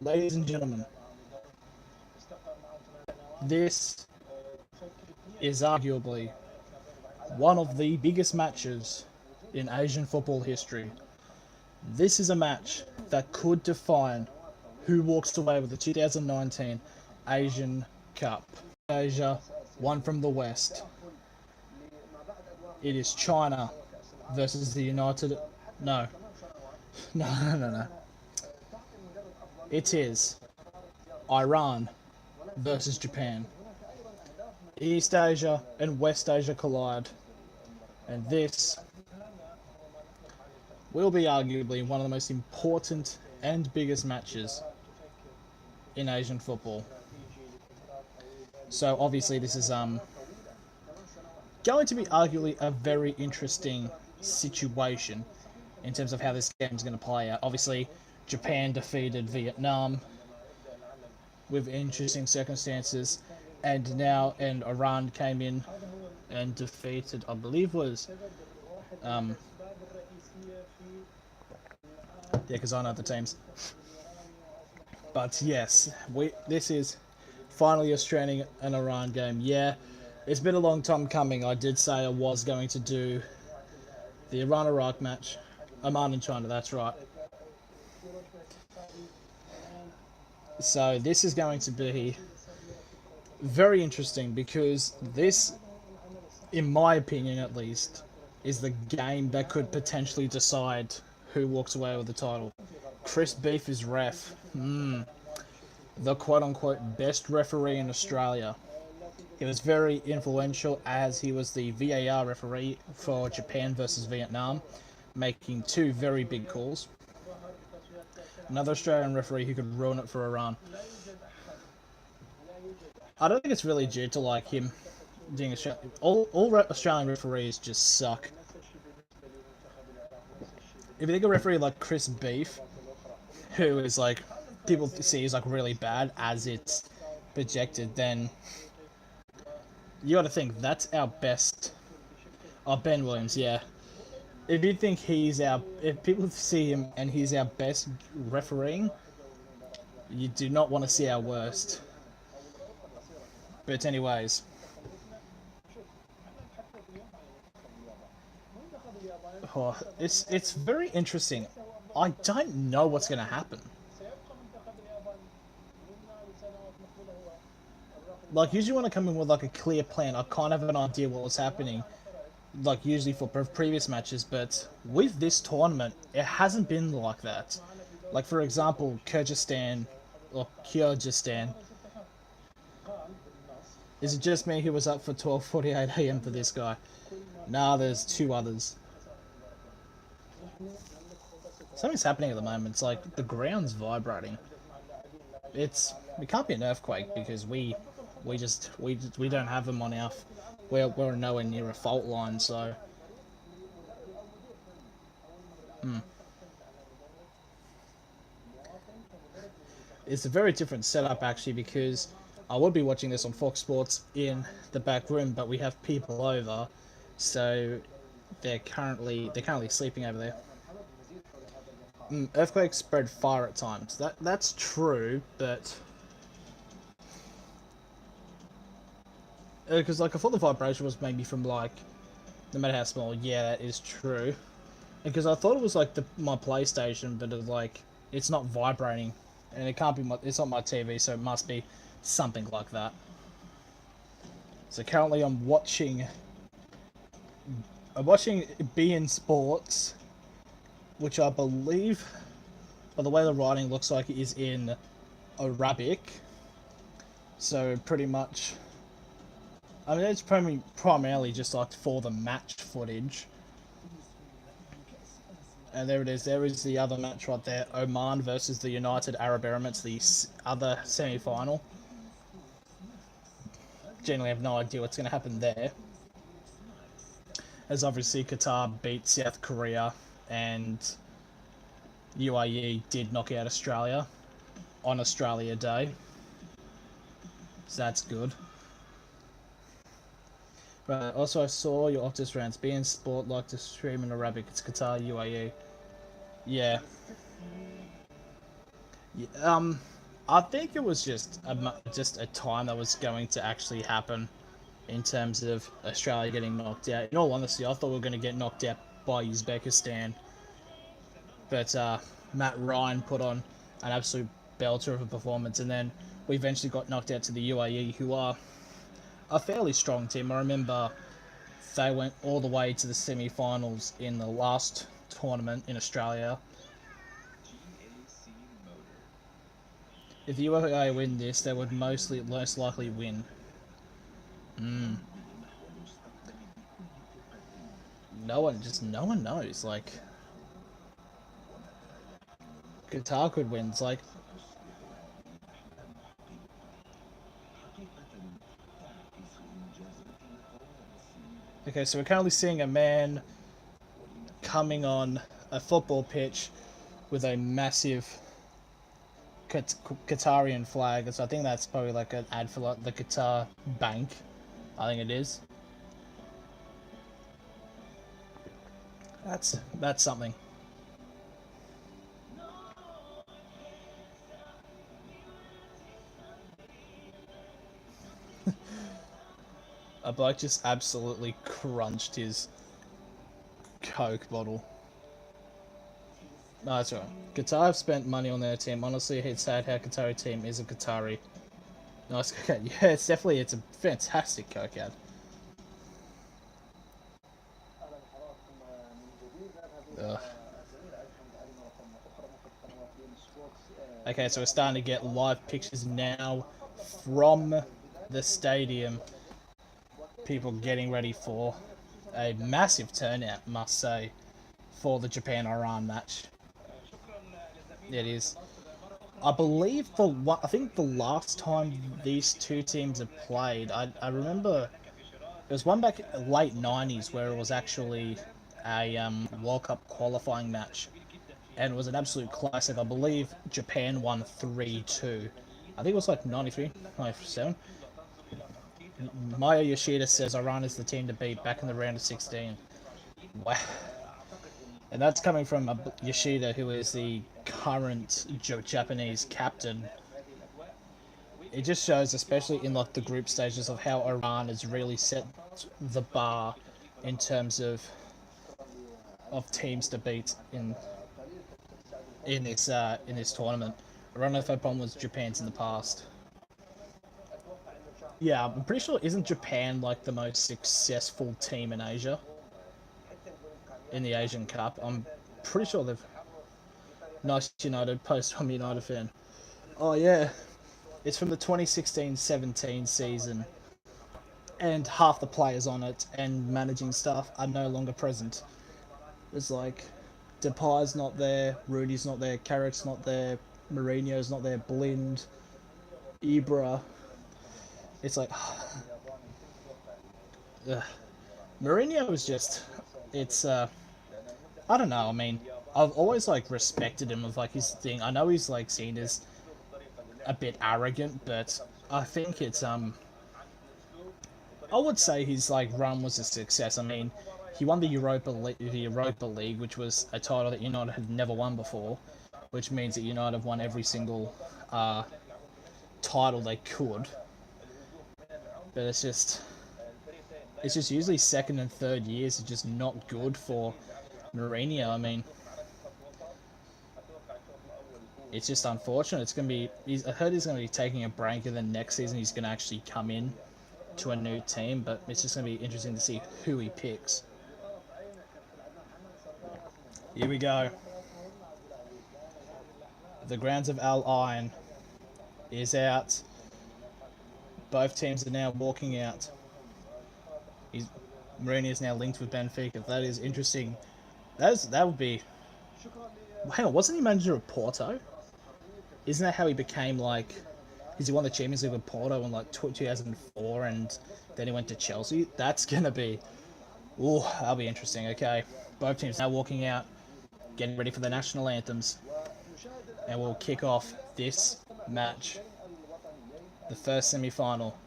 Ladies and gentlemen, this is arguably one of the biggest matches in Asian football history. This is a match that could define who walks away with the 2019 Asian Cup. Asia, one from the West. It is China versus the United... No. No. It is Iran versus Japan. East Asia and West Asia collide, and this will be arguably one of the most important and biggest matches in Asian football. So obviously this is going to be arguably a very interesting situation in terms of how this game is going to play out. Obviously, Japan defeated Vietnam with interesting circumstances, and Iran came in and defeated, I believe was yeah, because I know the teams. But yes, this is finally Australian and Iran game. Yeah, it's been a long time coming. I did say I was going to do the Iran-Iraq match. Oman and China, that's right. So this is going to be very interesting because this, in my opinion at least, is the game that could potentially decide who walks away with the title. Chris Beef is ref. The quote-unquote best referee in Australia. He was very influential as he was the VAR referee for Japan versus Vietnam, making two very big calls. Another Australian referee who could ruin it for Iran. I don't think it's really due to like him doing all Australian referees just suck. If you think a referee like Chris Beef, who is like people see is like really bad as it's projected, then you got to think that's our best. Oh, Ben Williams, yeah. If you think if people see him and he's our best refereeing, you do not want to see our worst. But anyways, it's very interesting. I don't know what's going to happen. Like, usually when I come in with like a clear plan, I kind of have an idea what was happening. Like usually for previous matches, but with this tournament, it hasn't been like that. Like for example, Kyrgyzstan. Is it just me who was up for 12:48 AM for this guy? Nah, there's two others. Something's happening at the moment. It's like the ground's vibrating. It can't be an earthquake because we don't have them on our. We're nowhere near a fault line, so. It's a very different setup actually because I would be watching this on Fox Sports in the back room, but we have people over, so they're currently sleeping over there. Earthquakes spread far at times. That's true, but because like I thought the vibration was maybe from like no matter how small. Yeah, that is true. Because I thought it was like my PlayStation, but it's not vibrating, and it can't be it's not my TV, so it must be something like that. So currently I'm watching beIN Sports, which I believe, by the way the writing looks like, it is in Arabic. So pretty much, I mean, it's primarily just like for the match footage. And there it is. There is the other match right there. Oman versus the United Arab Emirates, the other semi-final. Generally have no idea what's going to happen there. As obviously Qatar beat South Korea and UAE did knock out Australia on Australia Day. So that's good. Right, also I saw your Optus rounds. beIN Sport like to stream in Arabic. It's Qatar, UAE. Yeah. Yeah, I think it was just a time that was going to actually happen in terms of Australia getting knocked out. In all honesty, I thought we were going to get knocked out by Uzbekistan, but Matt Ryan put on an absolute belter of a performance, and then we eventually got knocked out to the UAE, who are a fairly strong team. I remember they went all the way to the semi-finals in the last tournament in Australia. If the UAE win this, they would most likely win. No one knows. Like, Qatar could win. It's like, okay, so we're currently seeing a man coming on a football pitch with a massive Qatarian flag. So I think that's probably like an ad for like the Qatar Bank. I think it is. That's something. A bloke just absolutely crunched his Coke bottle. No, that's right. Qatar have spent money on their team. Honestly, it's sad how Qatari team is a Qatari. Nice coke ad. Yeah, it's a fantastic coke ad. Ugh. Okay, so we're starting to get live pictures now from the stadium. People getting ready for a massive turnout, must say, for the Japan-Iran match. It is. I believe I think the last time these two teams have played, I remember there was one back late 90s where it was actually a World Cup qualifying match, and it was an absolute classic. I believe Japan won 3-2. I think it was like 93, 97. Maya Yoshida says Iran is the team to beat back in the round of 16. Wow. And that's coming from Yoshida, who is the current Japanese captain. It just shows, especially in like the group stages, of how Iran has really set the bar in terms of teams to beat in this tournament. I don't know if that problem was Japan's in the past. Yeah, I'm pretty sure, isn't Japan like the most successful team in Asia? In the Asian Cup. I'm pretty sure they've... Nice United post from United fan. Oh yeah, it's from the 2016-17 season, and half the players on it and managing staff are no longer present. It's like Depay's not there, Rudy's not there, Carrick's not there, Mourinho's not there, Blind, Ibra. It's like... Mourinho was just... It's... I don't know, I mean, I've always, like, respected him of, like, his thing. I know he's, like, seen as a bit arrogant, but I think it's, I would say his, like, run was a success. I mean, he won the Europa League, which was a title that United had never won before, which means that United have won every single, title they could. But it's just usually second and third years are just not good for Mourinho. I mean, it's just unfortunate. It's going to be... I heard he's going to be taking a break, and then next season he's going to actually come in to a new team, but it's just going to be interesting to see who he picks. Here we go. The grounds of Al Ain is out. Both teams are now walking out. Mourinho is now linked with Benfica. That is interesting. That would be... Hang on, wasn't he manager of Porto? Isn't that how he became, like... Because he won the Champions League with Porto in, like, 2004, and then he went to Chelsea? That's going to be... Ooh, that'll be interesting. Okay, both teams now walking out, getting ready for the national anthems. And we'll kick off this match. The first semi-final.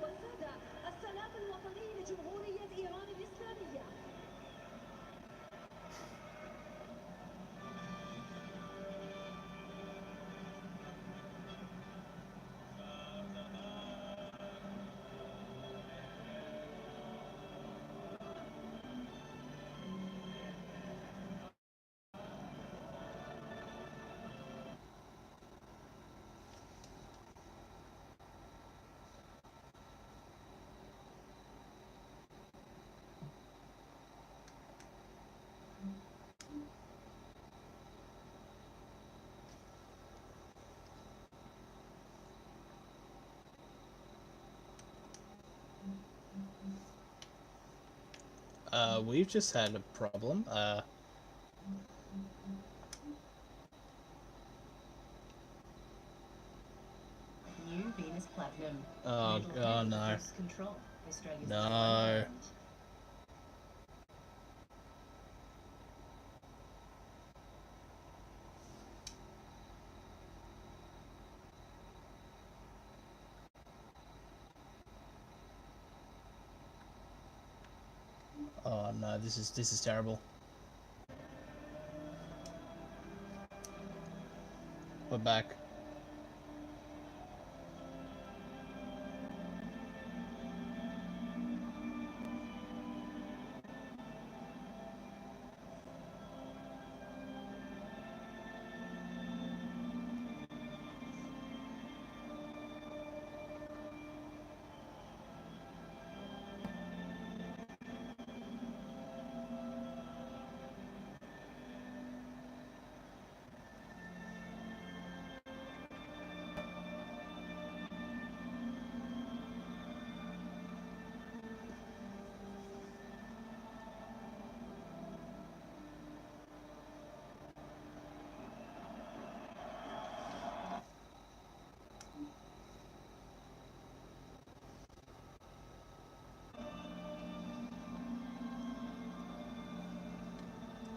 والسادة، السلام الوطني لجمهورية إيران الإسلامية. We've just had a problem. New Venus Platinum. Oh, oh no. Control. Australia's No. Oh no, this is terrible. We're back.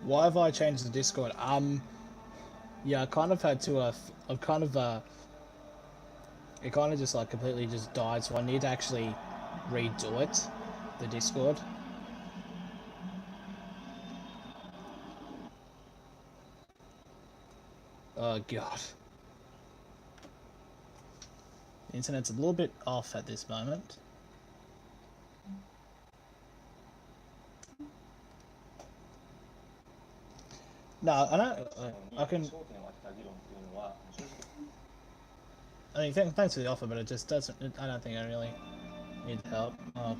Why have I changed the Discord? Yeah, I kind of had to, I've kind of, it kind of just like completely just died, so I need to actually redo it, the Discord. Oh god. The internet's a little bit off at this moment. No, I don't, I can, I mean, thanks for the offer, but it just doesn't, I don't think I really need help. Oh.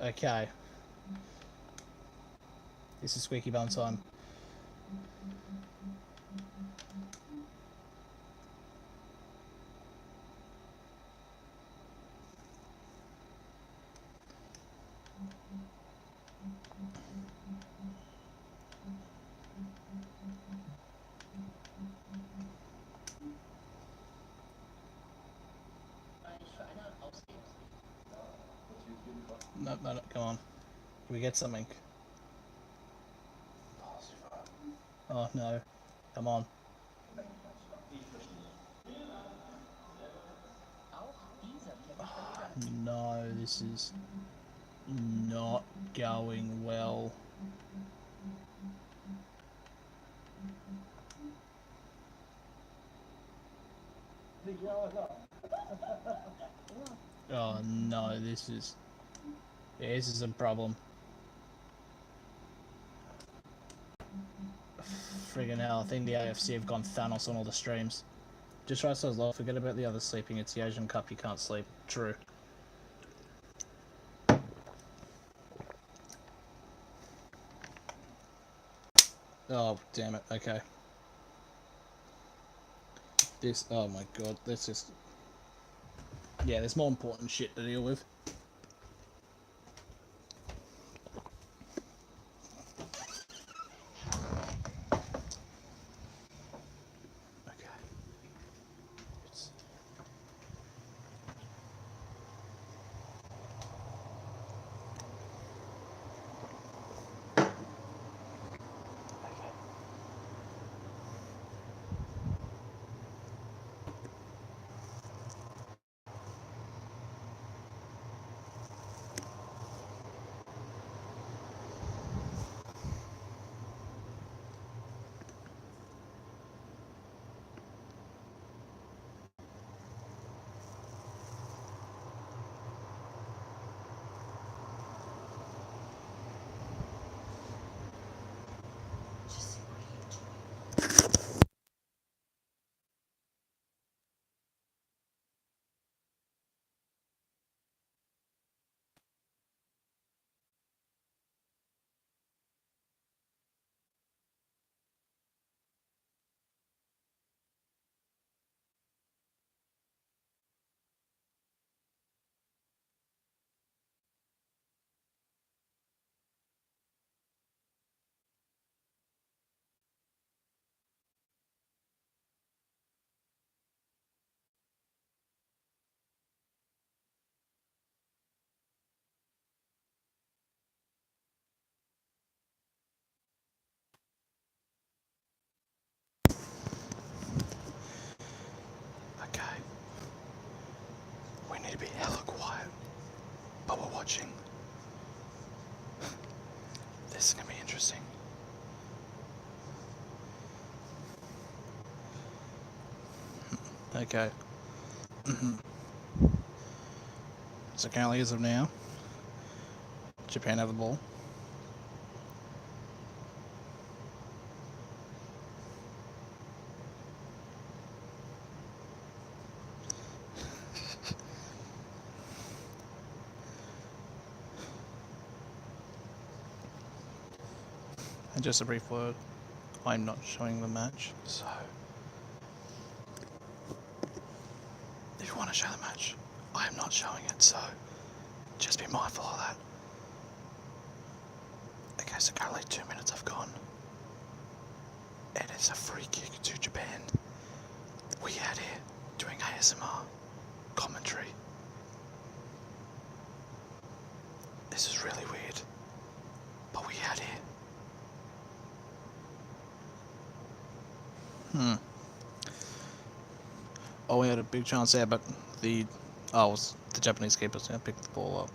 Okay. This is squeaky bum time. No, no, no, come on. Can we get something? Oh no. Come on. No, this is not going well. Oh no, this is a problem. Friggin' hell, I think the AFC have gone Thanos on all the streams. Just try so low, forget about the other sleeping, it's the Asian Cup, you can't sleep. True. Oh, damn it, okay. This, oh my god, that's just... Yeah, there's more important shit to deal with. watching. This is going to be interesting. Okay. So currently, as of now, Japan have the ball. And just a brief word, I'm not showing the match, so if you want to show the match, I'm not showing it, so just be mindful of that. Okay, so currently 2 minutes have gone. It is a free kick to Japan. We out here doing ASMR commentary. This is really weird, but we out here. Oh, we had a big chance there, but the Japanese keeper's gonna pick the ball up.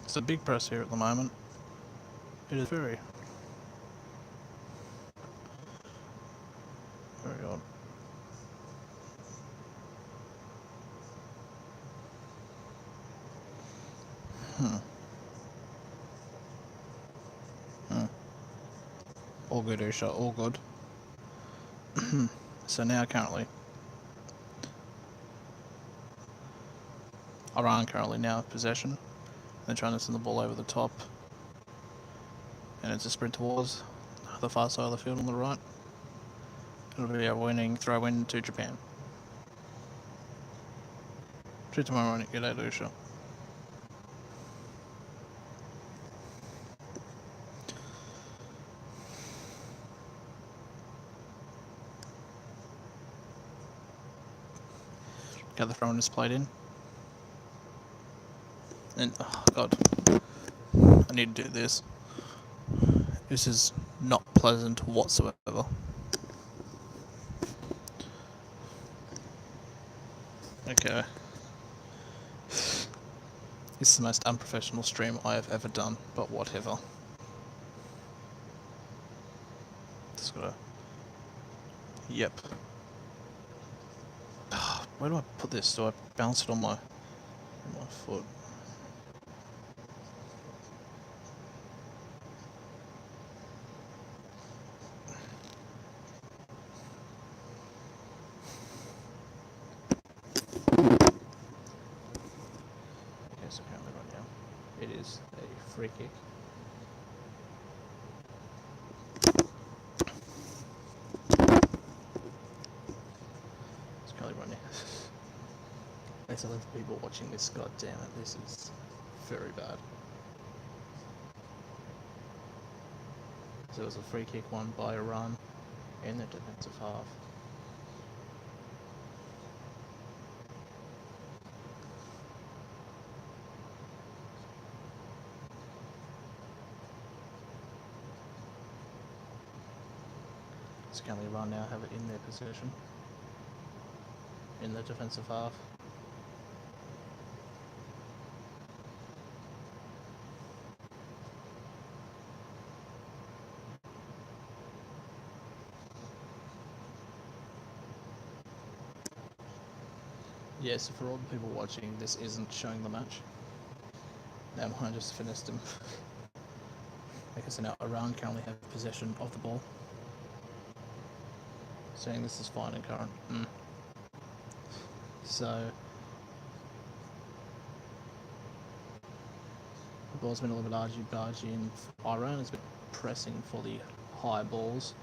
It's a big press here at the moment. It is very odd. All good, Usha, all good. So now currently, Iran currently now have possession. They're trying to send the ball over the top. And it's a sprint towards the far side of the field on the right. It'll be a winning throw-in to Japan. To tomorrow morning, g'day Lucia. Got the throw-in is played in. And, oh god, I need to do this. This is not pleasant whatsoever. Okay. This is the most unprofessional stream I have ever done, but whatever. Just gotta... Yep. Where do I put this? Do I bounce it on my foot? Okay, so apparently right now it is a free kick. It's currently right now. Thanks a lot for people watching this, god damn it, this is very bad. So it was a free kick won by Iran in the defensive half. So currently Iran now have it in their possession, in the defensive half. Yeah, so for all the people watching, this isn't showing the match. Now I just finished him. Okay, so now Iran currently have possession of the ball. Saying this is fine and current. So the ball's been a little bit argy-bargy and Iran has been pressing for the high balls,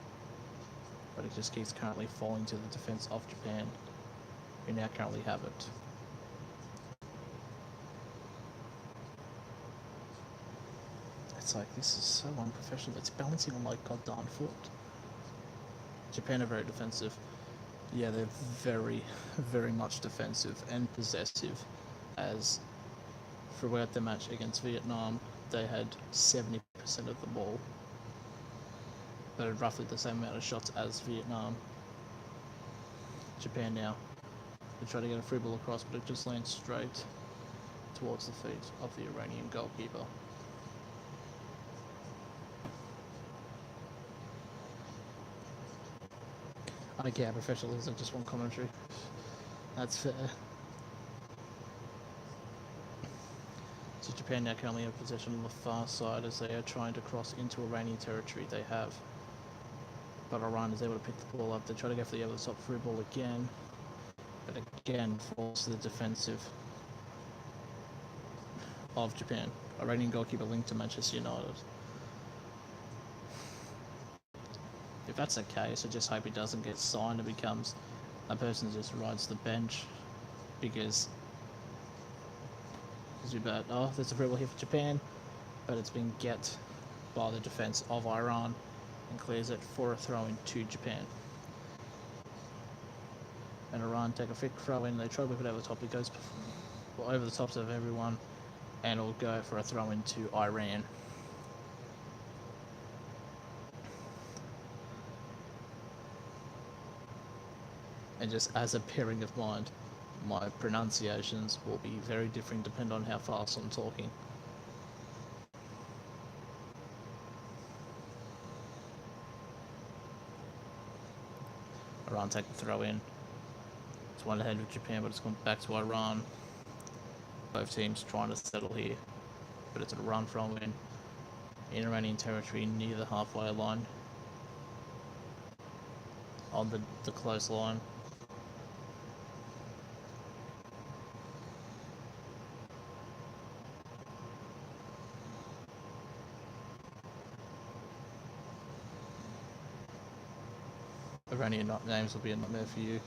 but it just keeps currently falling to the defense of Japan, who now currently have it. It's like, this is so unprofessional. It's balancing on my goddamn foot. Japan are very defensive. Yeah, they're very, very much defensive and possessive, as throughout the match against Vietnam, they had 70% of the ball, but had roughly the same amount of shots as Vietnam. Japan now. They try to get a free ball across, but it just lands straight towards the feet of the Iranian goalkeeper. I don't care how professional it is, I just want commentary. That's fair. So Japan now currently in possession on the far side as they are trying to cross into Iranian territory they have. But Iran is able to pick the ball up. They try to go for the over the top free ball again. But again falls to the defensive of Japan. Iranian goalkeeper linked to Manchester United. If that's the case, I just hope he doesn't get signed and becomes a person who just rides the bench, because too bad. Oh, there's a free ball here for Japan, but it's been get by the defense of Iran and clears it for a throw-in to Japan. And Iran take a quick throw-in. They try to whip it over the top. It goes over the tops of everyone, and it'll go for a throw-in to Iran. And just as a pairing of mind, my pronunciations will be very different depending on how fast I'm talking. Iran take the throw in. It's one ahead of Japan, but it's gone back to Iran. Both teams trying to settle here, but it's a run throw in Iranian territory near the halfway line, on the close line. Iranian names will be a nightmare for you.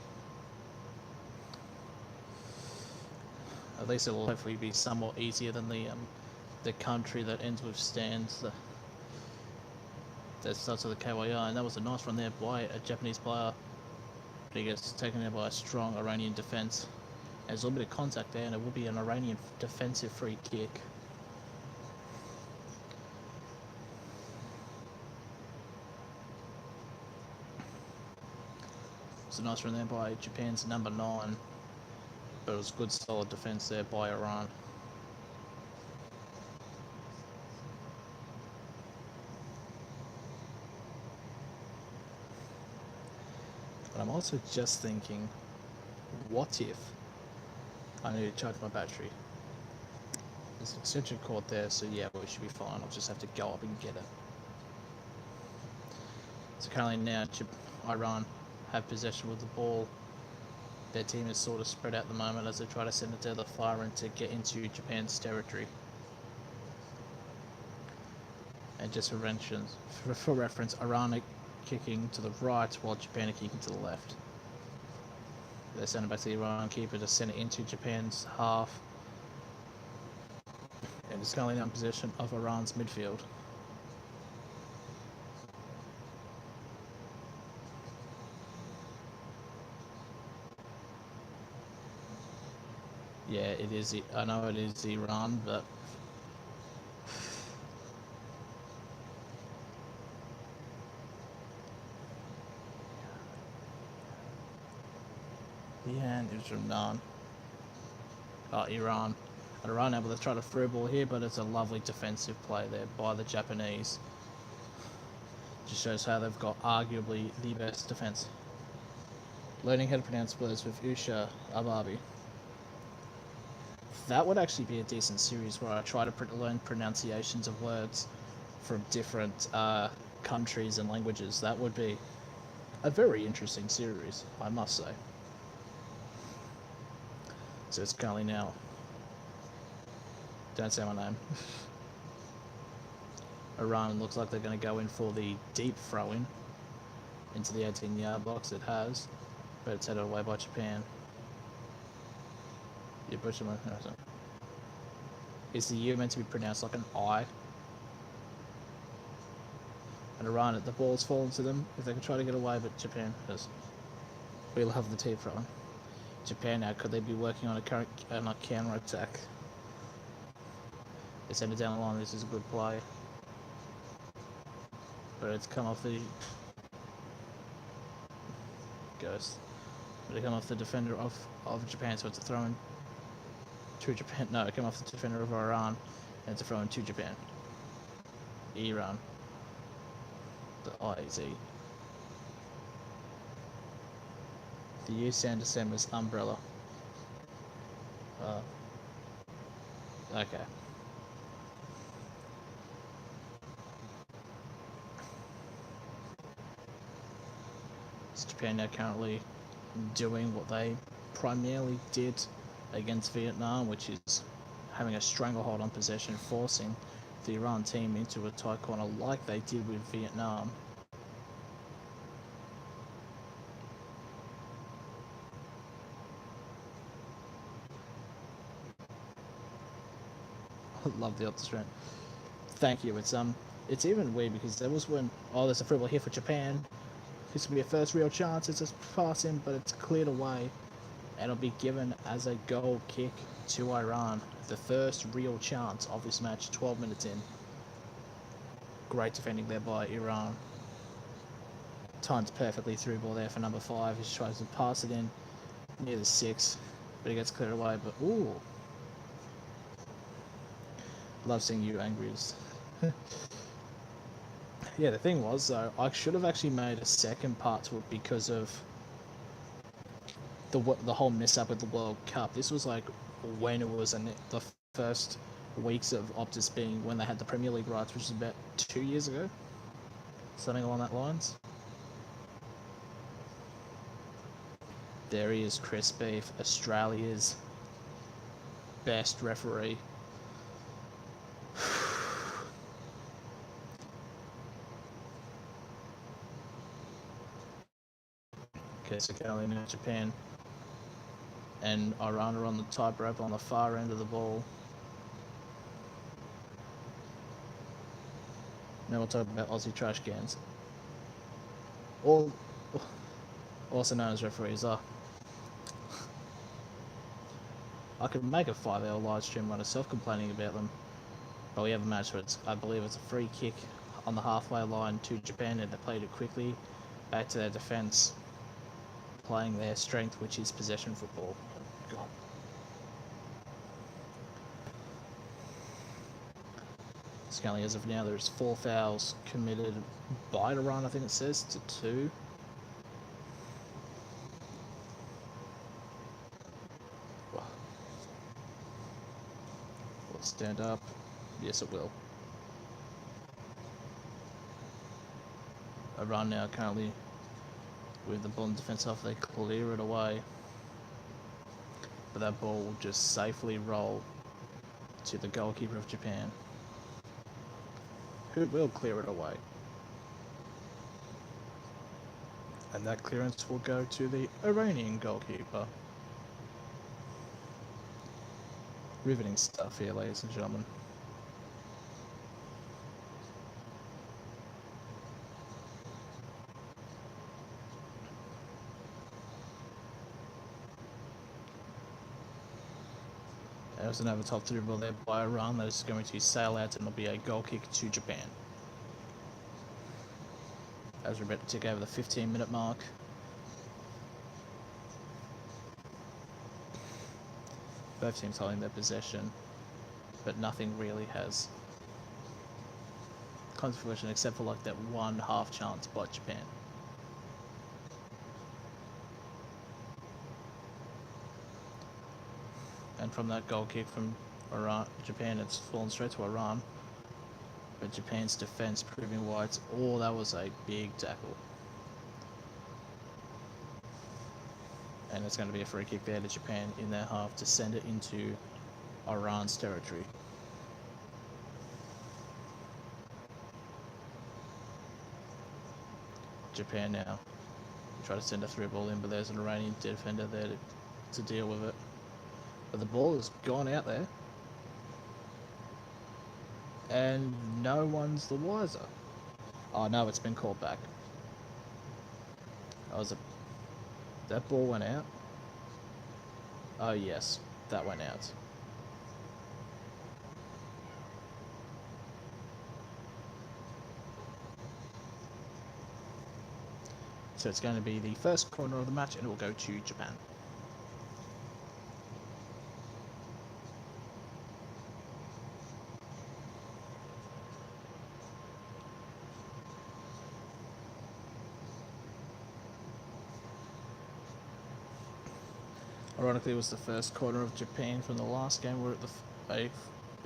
At least it will hopefully be somewhat easier than the country that ends with stands. That starts with a KYR, and that was a nice run there by a Japanese player. But he gets taken out by a strong Iranian defense. There's a little bit of contact there, and it will be an Iranian defensive free kick. It's a nice run there by Japan's number 9, but it was good solid defense there by Iran. But I'm also just thinking, what if I need to charge my battery? There's an extension cord there, so yeah, we should be fine. I'll just have to go up and get it. So currently now Iran have possession with the ball. Their team is sort of spread out at the moment as they try to send it to the far end to get into Japan's territory. And just for reference, Iran are kicking to the right while Japan are kicking to the left. They send it back to the Iran keeper to send it into Japan's half. And it's currently in possession of Iran's midfield. Yeah, it is. I know it is Iran, but yeah, it was from Iran. Iran. And Iran able to try to through ball here, but it's a lovely defensive play there by the Japanese. Just shows how they've got arguably the best defense. Learning how to pronounce words with Usha Ababi. That would actually be a decent series where I try to learn pronunciations of words from different countries and languages. That would be a very interesting series, I must say. So it's currently now. Don't say my name. Iran looks like they're going to go in for the deep throw-in into the 18-yard box. It has, but it's headed away by Japan. You butcher my. Is the U meant to be pronounced like an I? And Iran, the ball's fallen to them. If they can try to get away, but Japan has. We'll have the deep throw-in. Japan now, could they be working on a counter attack? They send it down the line. This is a good play, but it's come off the goes But it came off the defender of Japan, so it's a throw in to Japan. No, it came off the defender of Iran, and it's a throw in to Japan. Iran. The IZ. The U sound to send was umbrella. Okay. Is Japan now currently doing what they primarily did against Vietnam, which is having a stranglehold on possession, forcing the Iran team into a tight corner like they did with Vietnam. Love the optus round. Thank you. It's even weird because there was when there's a free ball here for Japan. This will be a first real chance. It's just passing, but it's cleared away, and it'll be given as a goal kick to Iran. The first real chance of this match, 12 minutes in. Great defending there by Iran. Times perfectly through ball there for number 5. He tries to pass it in near the 6, but he gets cleared away. But ooh, love seeing you angry. Yeah, the thing was though, I should have actually made a second part to it because of the whole mishap with the World Cup. This was like when it was the first weeks of Optus being when they had the Premier League rights, which is about 2 years ago, something along that lines. There he is, Chris Beef, Australia's best referee. Okay, so currently now Japan and Iran are on the tightrope on the far end of the ball. Now we'll talk about Aussie trash cans. Also known as referees. I could make a 5-hour live stream by myself complaining about them. But we have a match where I believe it's a free kick on the halfway line to Japan, and they played it quickly back to their defence, playing their strength, which is possession football. God. Currently, as of now, there's 4 fouls committed by Iran, I think it says, to 2. Will it stand up? Yes, it will. Iran now currently with the ball in defence off, they clear it away. But that ball will just safely roll to the goalkeeper of Japan, who will clear it away. And that clearance will go to the Iranian goalkeeper. Riveting stuff here, ladies and gentlemen. There's another top 3 ball there by Iran that is going to sail out, and it'll be a goal kick to Japan. As we're about to tick over the 15-minute mark. Both teams holding their possession, but nothing really has come to fruition except for like that one half chance by Japan. And from that goal kick from Japan, it's fallen straight to Iran. But Japan's defense proving why it's that was a big tackle. And it's going to be a free kick there to Japan in their half to send it into Iran's territory. Japan now try to send a through ball in, but there's an Iranian defender there to deal with it. But the ball has gone out there, and no one's the wiser. Oh no, it's been called back. That ball went out. Oh yes, that went out. So it's going to be the first corner of the match, and it will go to Japan. Ironically, it was the first corner of Japan from the last game where the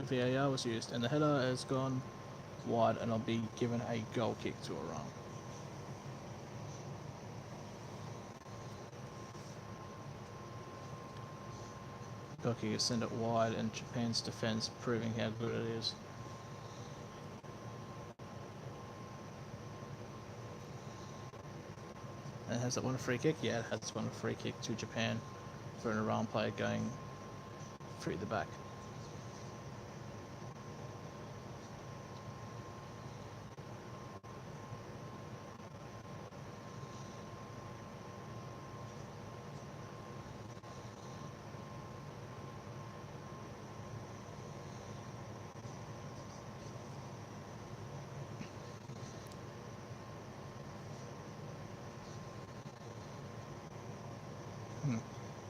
VAR was used, and the header has gone wide, and I'll be given a goal kick to Iran. Goal kick is sent it wide, and Japan's defense proving how good it is. And has it won a free kick? Yeah, it has won a free kick to Japan for an Iran player going through the back.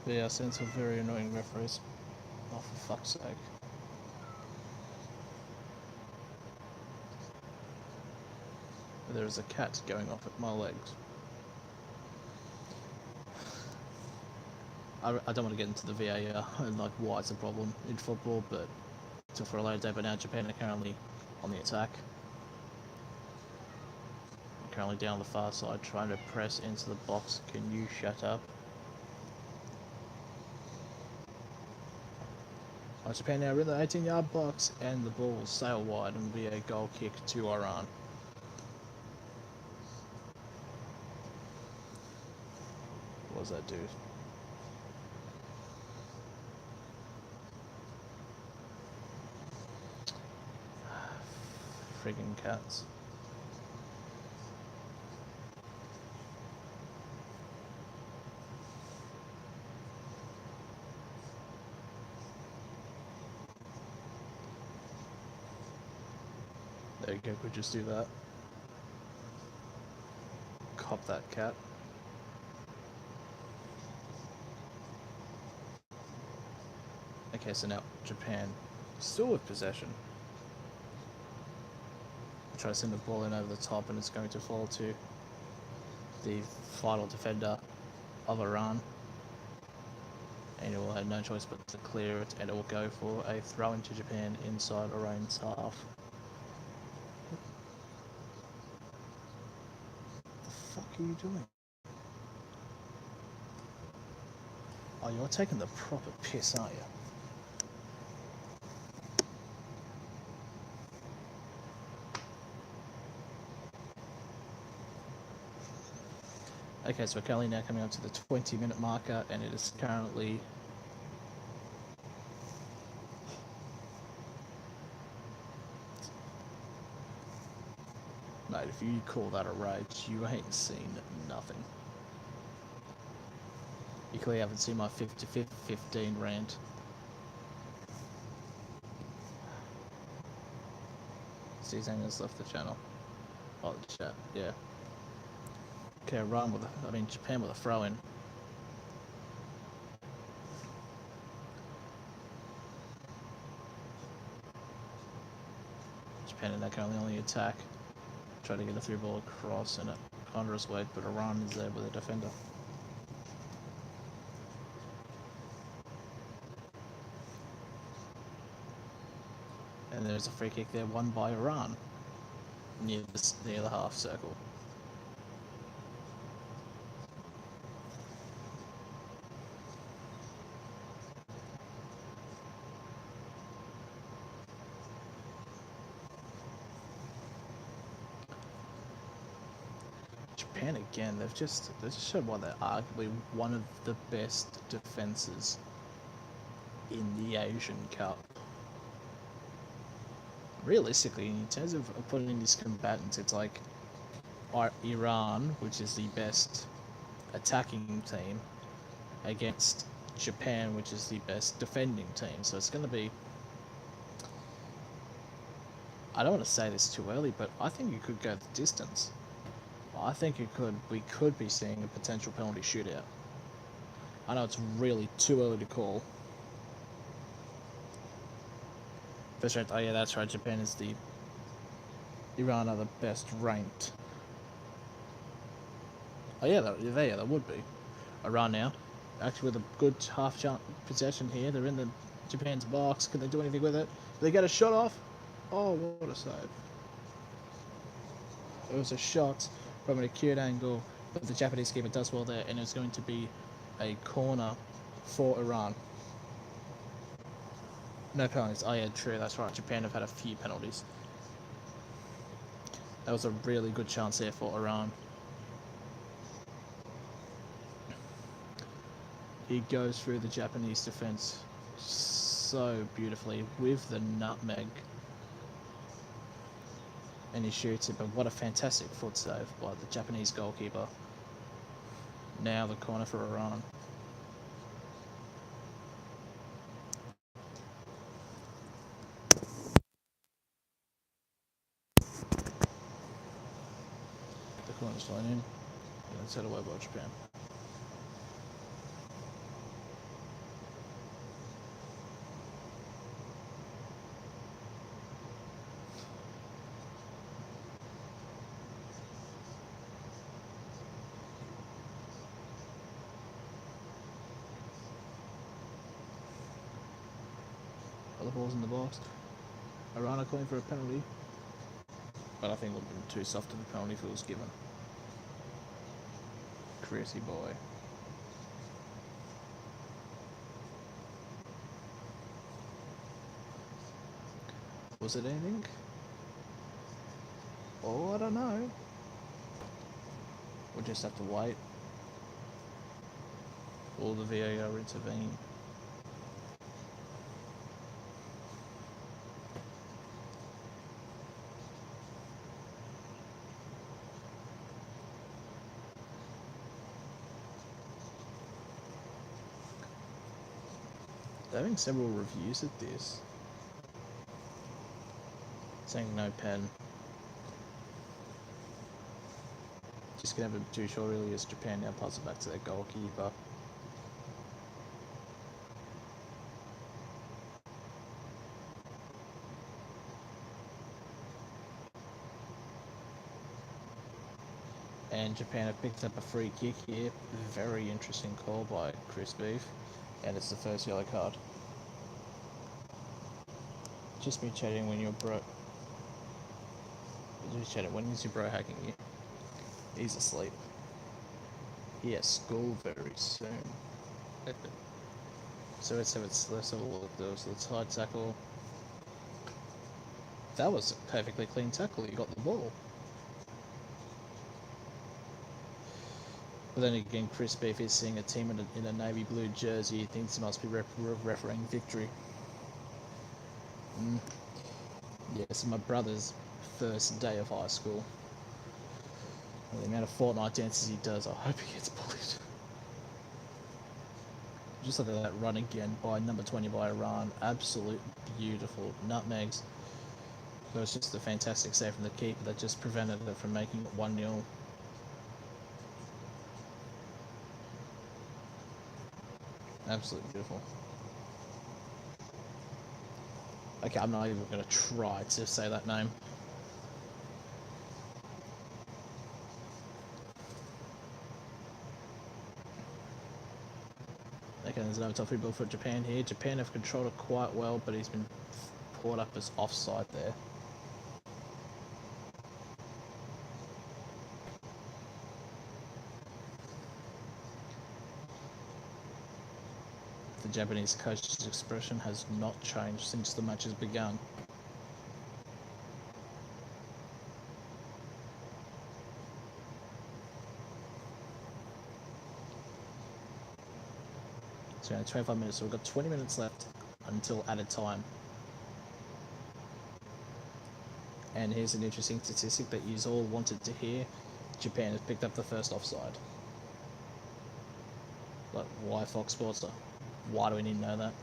But yeah, sent some very annoying referees. Oh, for fuck's sake. There's a cat going off at my legs. I don't want to get into the VAR and like why it's a problem in football, but till for a later day. But now Japan are currently on the attack. Currently down the far side, trying to press into the box. Can you shut up? Japan now in the 18-yard box, and the ball will sail wide and be a goal kick to Iran. What does that do? Friggin' cats. There you go, could just do that. Cop that cat. Okay, so now Japan still with possession. Try to send the ball in over the top, and it's going to fall to the final defender of Iran. And it will have no choice but to clear it, and it will go for a throw into Japan inside Iran's half. What the fuck are you doing? Oh, you're taking the proper piss, aren't you? Okay, so we're currently now coming up to the 20-minute marker, and it is currently mate, if you call that a rage, you ain't seen nothing. You clearly haven't seen my 15 rant. Steve has left the channel. Oh, the chat, yeah. Okay, Iran with Japan with a throw in. Japan are now currently on the attack. Try to get a through ball across in a ponderous way, but Iran is there with a defender. And there's a free kick there, won by Iran, near the half circle. Japan again, they've just showed why they're arguably one of the best defenses in the Asian Cup. Realistically, in terms of putting these combatants, it's like Iran, which is the best attacking team, against Japan, which is the best defending team. So it's going to be, I don't want to say this too early, but I think you could go the distance I think we could be seeing a potential penalty shootout. I know it's really too early to call. First ranked, oh yeah, that's right, Japan is the... Iran are the best ranked. Oh yeah, that would be. Iran now, actually with a good half chance possession here. They're in the Japan's box. Can they do anything with it? They get a shot off. Oh, what a save! It was a shot from an acute angle, but the Japanese keeper does well there, and it's going to be a corner for Iran. No penalties. Oh yeah, true. That's right. Japan have had a few penalties. That was a really good chance there for Iran. He goes through the Japanese defense so beautifully with the nutmeg. And he shoots it, but what a fantastic foot save by the Japanese goalkeeper. Now the corner for Iran. The corner's thrown in. And it's head away by Japan. Other balls in the box. Iran are calling for a penalty. But I think it would have been too soft of a penalty if it was given. Crazy boy. Was it anything? Oh, I don't know. We'll just have to wait. Will the VAR intervene? They're having several reviews at this. Saying no pen. Just gonna have a too short really as Japan now pass it back to their goalkeeper. And Japan have picked up a free kick here. Very interesting call by Chris Beef. And it's the first yellow card. Just be chatting when you're bro. Just chatting. When is your bro hacking you? He's asleep. He has school very soon. So let's have a look. There was the side tackle. That was a perfectly clean tackle. You got the ball. But then again, Chris Beef is seeing a team in a navy blue jersey. He thinks he must be refereeing victory. Yes, my brother's first day of high school. And the amount of Fortnite dances he does, I hope he gets bullied. Just look at that run again by number 20 by Iran. Absolute beautiful nutmegs. It was just a fantastic save from the keeper that just prevented it from making it 1-0. Absolutely beautiful. Okay, I'm not even going to try to say that name. Okay, there's another top free ball for Japan here. Japan have controlled it quite well, but he's been caught up as offside there. The Japanese coach's expression has not changed since the match has begun. So 25 minutes, so we've got 20 minutes left until added time. And here's an interesting statistic that you all wanted to hear. Japan has picked up the first offside. But why Fox Sports? Why do we need to know that?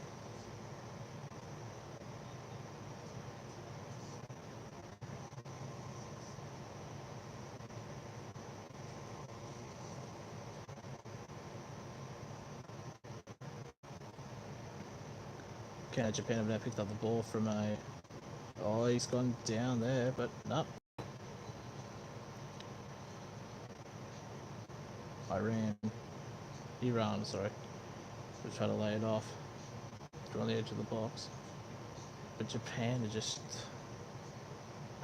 Can Japan have now picked up the ball from a... Oh, he's gone down there, but nope. Iran, sorry. We're trying to lay it off. They're on the edge of the box. But Japan are just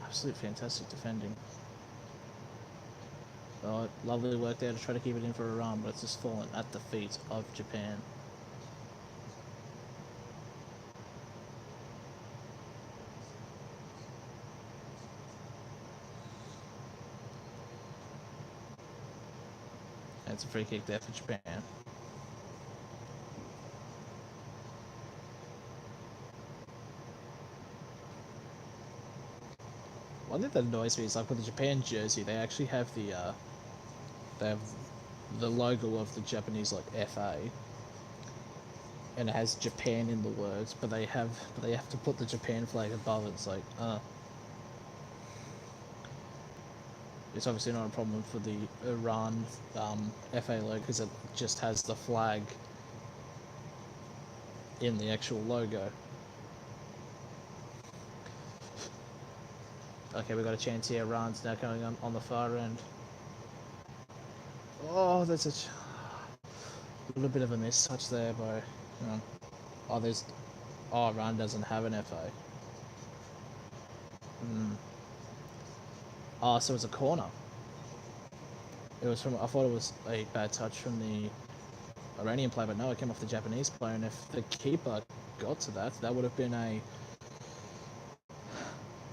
absolute fantastic defending. Oh, lovely work there to try to keep it in for Iran, but it's just fallen at the feet of Japan. And it's a free kick there for Japan. One thing that annoys me is like with the Japan jersey, they actually have they have the logo of the Japanese like FA, and it has Japan in the words, but they have to put the Japan flag above it. It's like, it's obviously not a problem for the Iran FA logo because it just has the flag in the actual logo. Okay, we got a chance here. Iran's now coming on the far end. Oh, there's a little bit of a mistouch there by... Iran doesn't have an FA. Oh, so it's a corner. It was from... I thought it was a bad touch from the Iranian player, but no, it came off the Japanese player, and if the keeper got to that, that would have been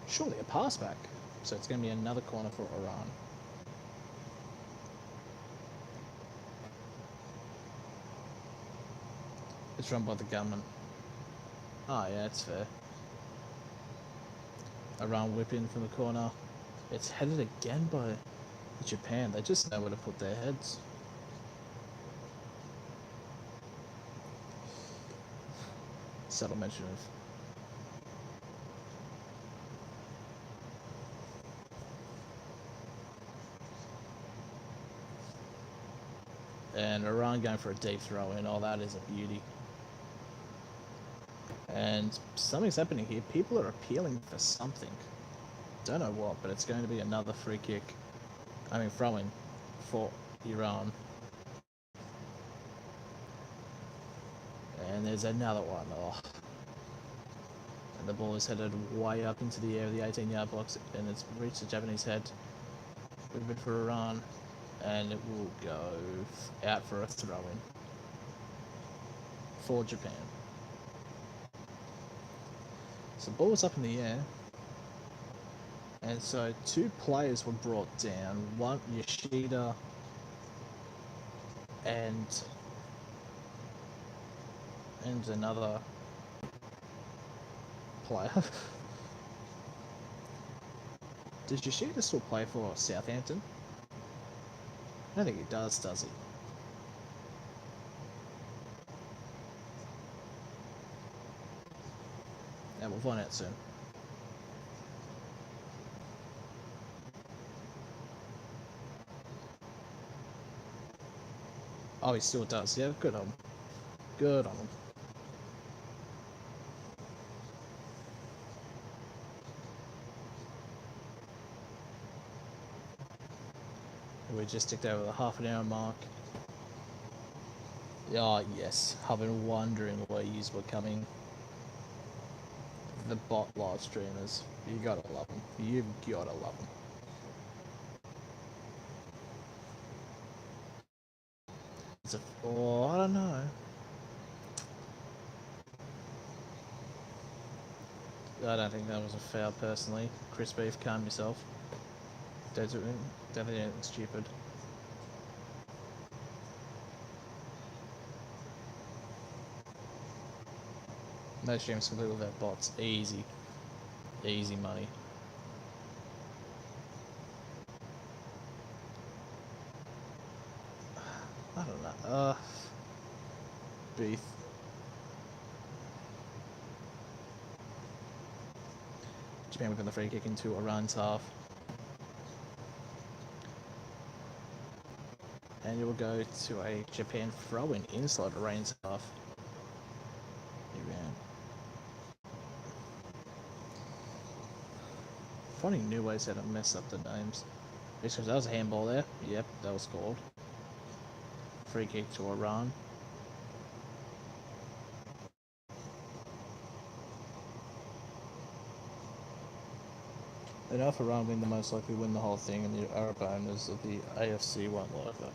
surely a pass back. So it's going to be another corner for Iran. It's run by the gunman. Oh yeah, it's fair. Iran whip in from the corner. It's headed again by Japan. They just know where to put their heads. Subtle mention of... And Iran going for a deep throw in. Oh, that is a beauty. And something's happening here. People are appealing for something. Don't know what, but it's going to be another free kick. I mean, throw in for Iran. And there's another one. Oh. And the ball is headed way up into the air of the 18-yard box, and it's reached the Japanese head. Good bit for Iran. And it will go out for a throw-in for Japan. So the ball was up in the air, and so two players were brought down. One, Yoshida, and another player. Does Yoshida still play for Southampton? I don't think he does he? Yeah, we'll find out soon. Oh, he still does. Yeah, good on him. Good on him. We just ticked over the half-an-hour mark. Oh, yes. I've been wondering where yous were coming. The bot live streamers. You gotta love them. You've gotta love them. Oh, I don't know. I don't think that was a foul, personally. Chris Beef, calm yourself. Don't do anything stupid. No streams complete without bots. Easy. Easy money. I don't know. Beef. Japan whipping the free kick into Iran's half. And you will go to a Japan throw-in inside Iran's half. Iran. Finding new ways how to mess up the names. Because that was a handball there. Yep, that was called. Free kick to Iran. And if Iran win, the most likely win the whole thing, and the Arab owners of the AFC won't like that.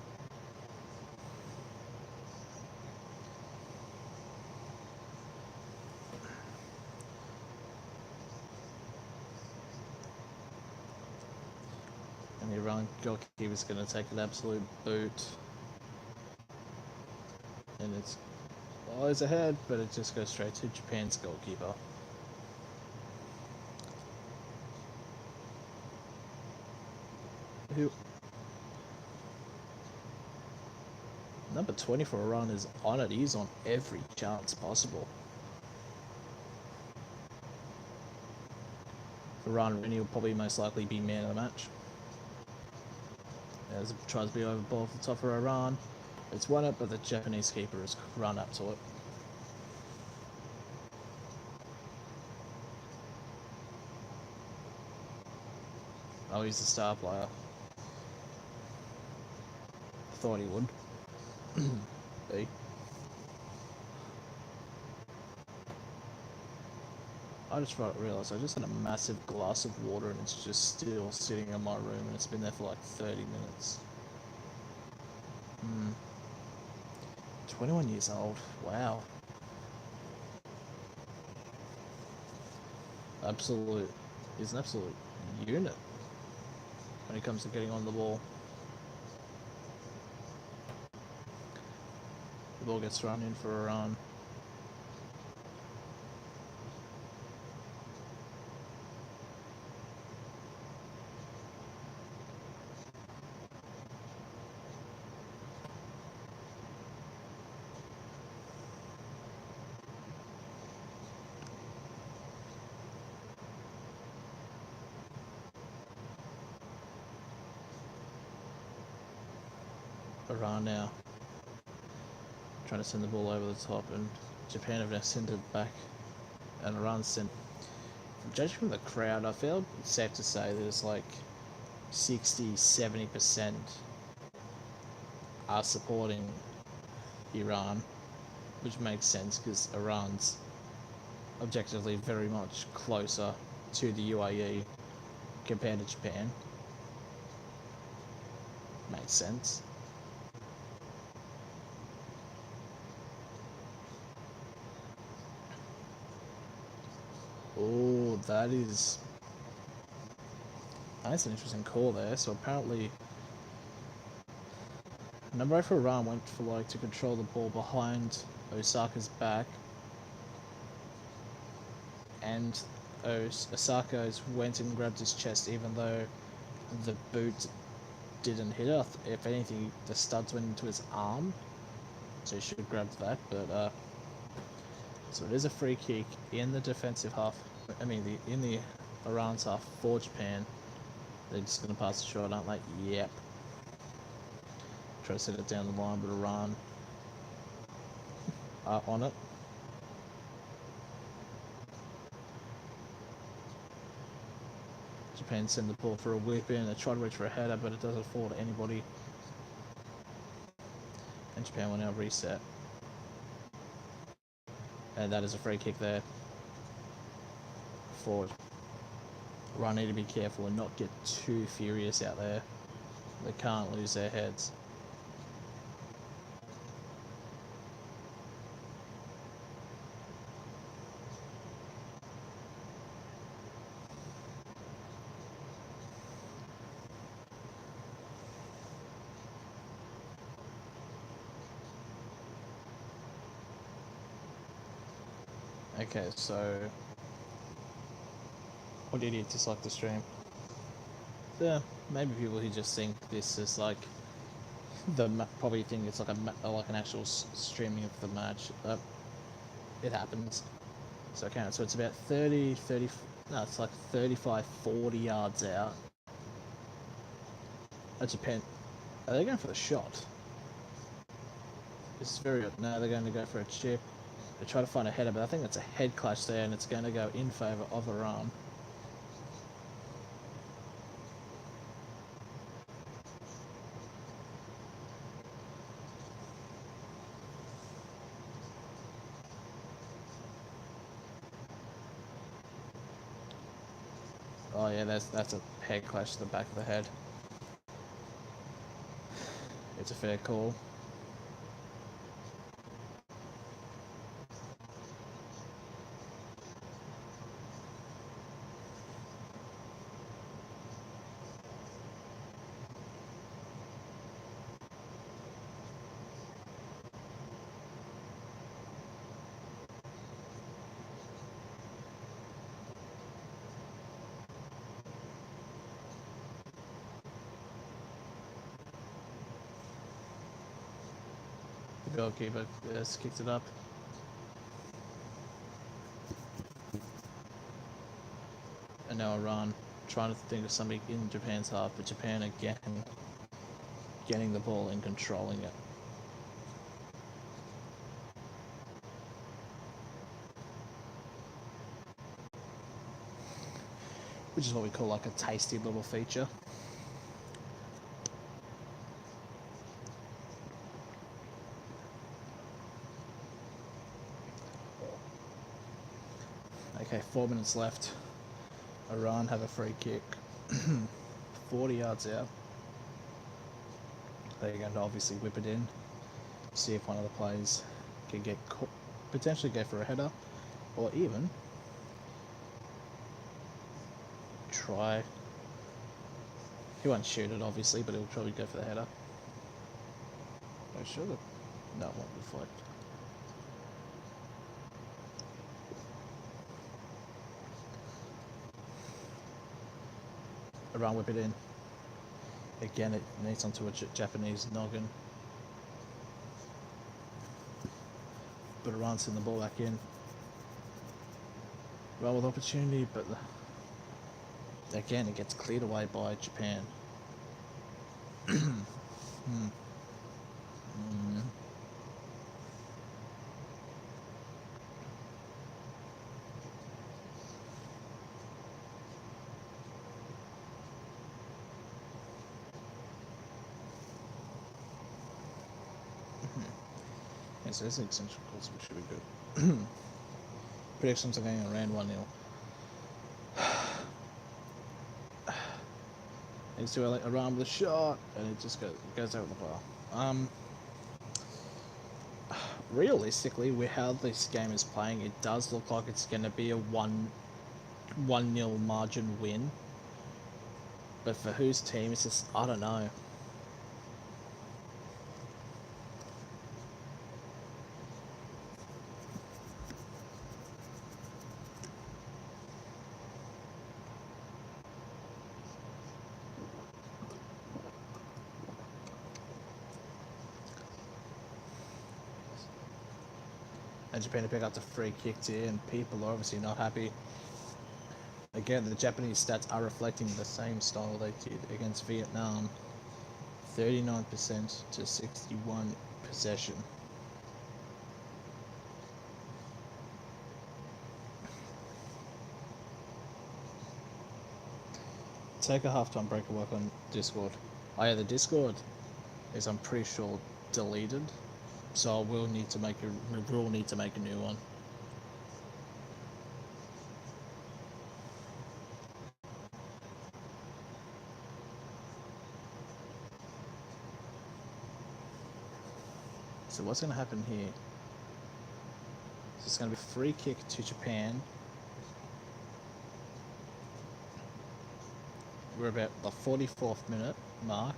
And the Iran goalkeeper is going to take an absolute boot. And it's always ahead, but it just goes straight to Japan's goalkeeper. Who? Number 20 for Iran is on it. He's on every chance possible. For Iran, Rooney will probably most likely be man of the match. As it tries to be over ball off the top for Iran. It's won it, but the Japanese keeper has run up to it. Oh, he's the star player. Thought he would. B. I just realised I just had a massive glass of water and it's just still sitting in my room and it's been there for like 30 minutes. 21 years old. Wow. Absolute. He's an absolute unit when it comes to getting on the ball. The ball gets thrown in for Iran. Iran now trying to send the ball over the top, and Japan have now sent it back, and Iran sent. Judging from the crowd, I feel it's safe to say that it's like 60-70% are supporting Iran, which makes sense because Iran's objectively very much closer to the UAE compared to Japan. Makes sense. Oh, that's an interesting call there. So apparently, number 8 for Iran went for like to control the ball behind Osaka's back, and Osaka's went and grabbed his chest, even though the boot didn't hit it. If anything, the studs went into his arm, so he should have grabbed that. But so it is a free kick in the defensive half. I mean, in the Iran's half for Japan. They're just going to pass the shot, aren't they? Yep. Try to set it down the line, but Iran are on it. Japan send the ball for a whip in. They try to reach for a header, but it doesn't fall to anybody. And Japan will now reset. And that is a free kick there. Forward. Iran need to be careful and not get too furious out there. They can't lose their heads. Okay, so what idiot disliked the stream? Yeah, maybe people who just think this is like probably think it's like an actual streaming of the match. It happens. So okay, so it's about 30, no, it's like 35, 40 yards out. Japan, are they going for the shot? This is very good. No, they're going to go for a chip. They try to find a header, but I think it's a head clash there, and it's going to go in favour of Iran. Oh yeah, that's a head clash to the back of the head. It's a fair call. The goalkeeper has kicked it up. And now Iran trying to think of something in Japan's half, but Japan again getting the ball and controlling it. Which is what we call like a tasty little feature. Okay, 4 minutes left. Iran have a free kick. 40 yards out. They're going to obviously whip it in. See if one of the players can get potentially go for a header, or even try. He won't shoot it obviously, but he'll probably go for the header. Oh, sure. No, it won't reflect. Iran whip it in. Again, it needs onto a Japanese noggin. But Iran send the ball back in. Well with opportunity, but again it gets cleared away by Japan. Yeah, so this is essential calls, which should be good. Predictions are going around 1-0. It's too early. Iran with a shot, and it just goes out the bar. Realistically, with how this game is playing, it does look like it's going to be a 1-0 margin win. But for whose team, it's just, I don't know. And Japan to pick up the free kick here, and people are obviously not happy. Again, the Japanese stats are reflecting the same style they did against Vietnam. 39% to 61 possession. Take a halftime break and work on Discord. Oh yeah, the Discord is, I'm pretty sure, deleted. So we will need to make a new one. So what's going to happen here? So it's going to be a free kick to Japan. We're about the 44th minute mark.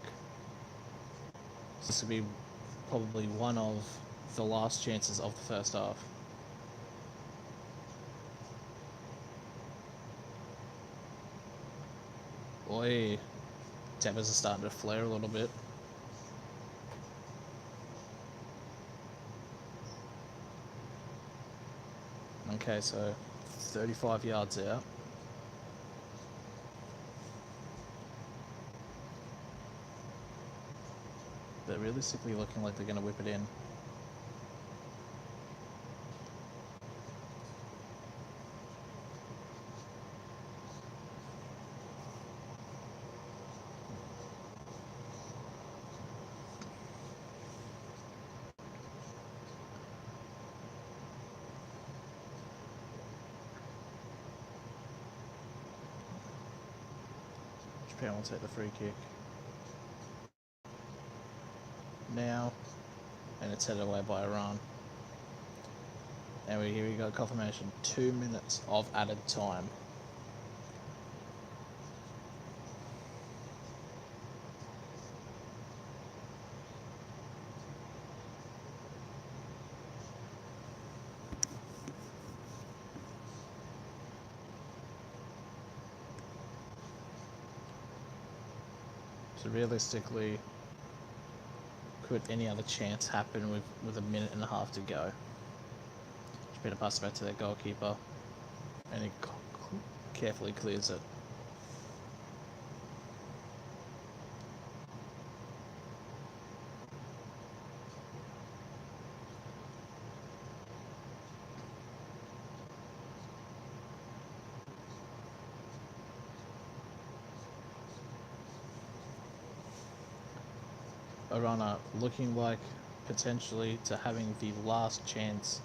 So this will be probably one of the last chances of the first half. Oi, tempers are starting to flare a little bit. Okay, so 35 yards out. But realistically looking like they're going to whip it in. Japan will take the free kick. Now, and it's headed away by Iran. And here we got confirmation, 2 minutes of added time. So realistically, could any other chance happen with a minute and a half to go? Just better pass it back to their goalkeeper, and he carefully clears it. Iran are looking like potentially to having the last chance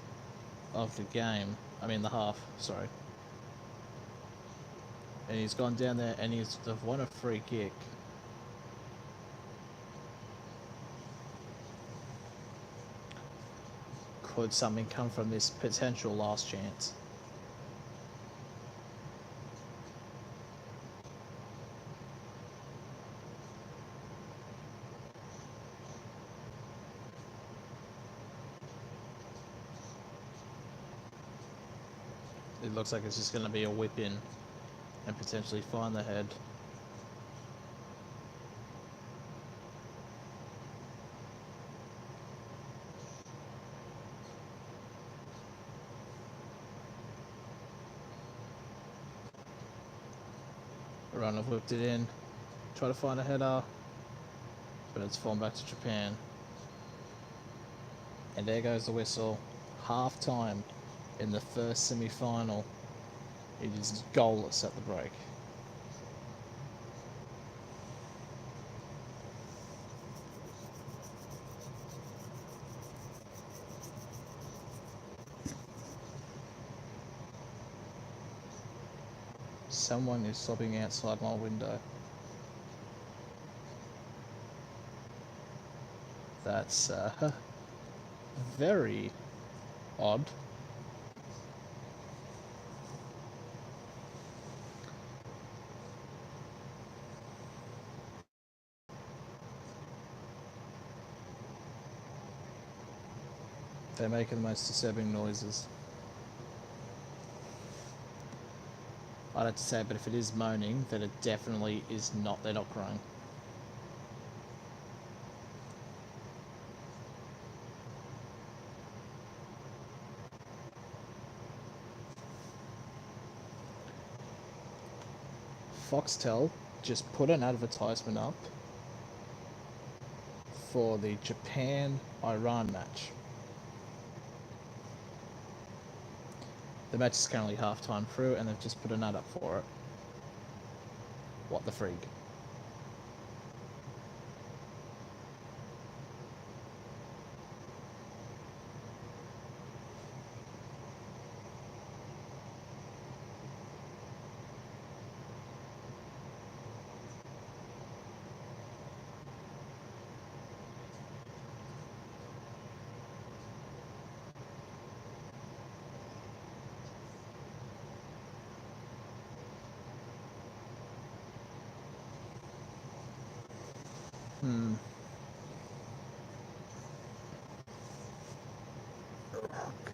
of the game. I mean the half, sorry. And he's gone down there and he's won a free kick. Could something come from this potential last chance? It looks like it's just going to be a whip in and potentially find the head. Iran have whipped it in, try to find a header, but it's fallen back to Japan. And there goes the whistle. Half time in the first semi-final. It is goalless at the break. Someone is sobbing outside my window. That's very odd. They're making the most disturbing noises. I'd have to say, but if it is moaning, then it definitely is not, they're not crying. Foxtel just put an advertisement up for the Japan-Iran match. The match is currently half-time through, and they've just put an ad up for it. What the frig?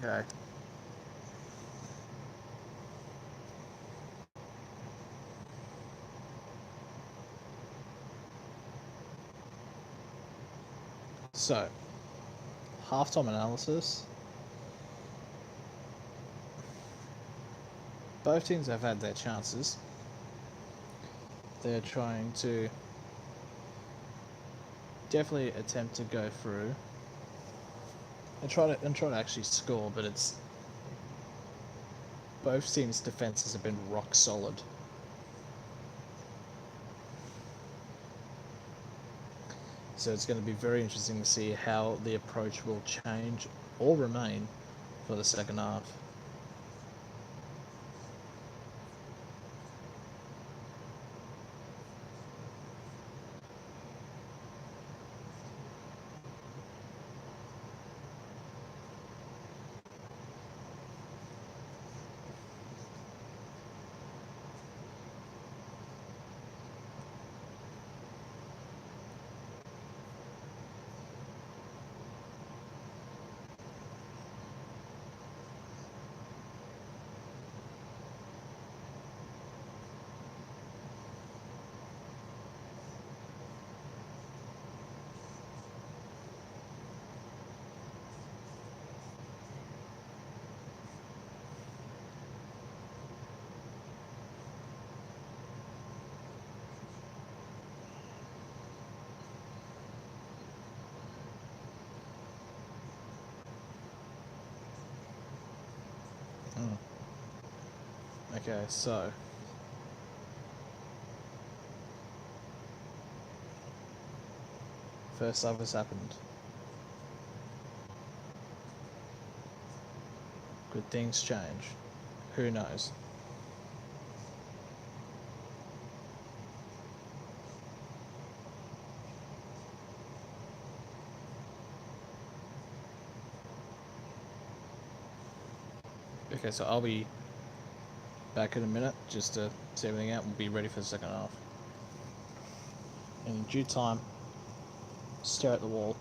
Okay. So, halftime analysis. Both teams have had their chances. They're trying to definitely attempt to go through and try to actually score, but it's both teams' defenses have been rock solid. So it's going to be very interesting to see how the approach will change or remain for the second half. Okay, so first love has happened. Good things change. Who knows? Okay, so I'll be back in a minute just to see everything out. We'll be ready for the second half. And in due time, stare at the wall.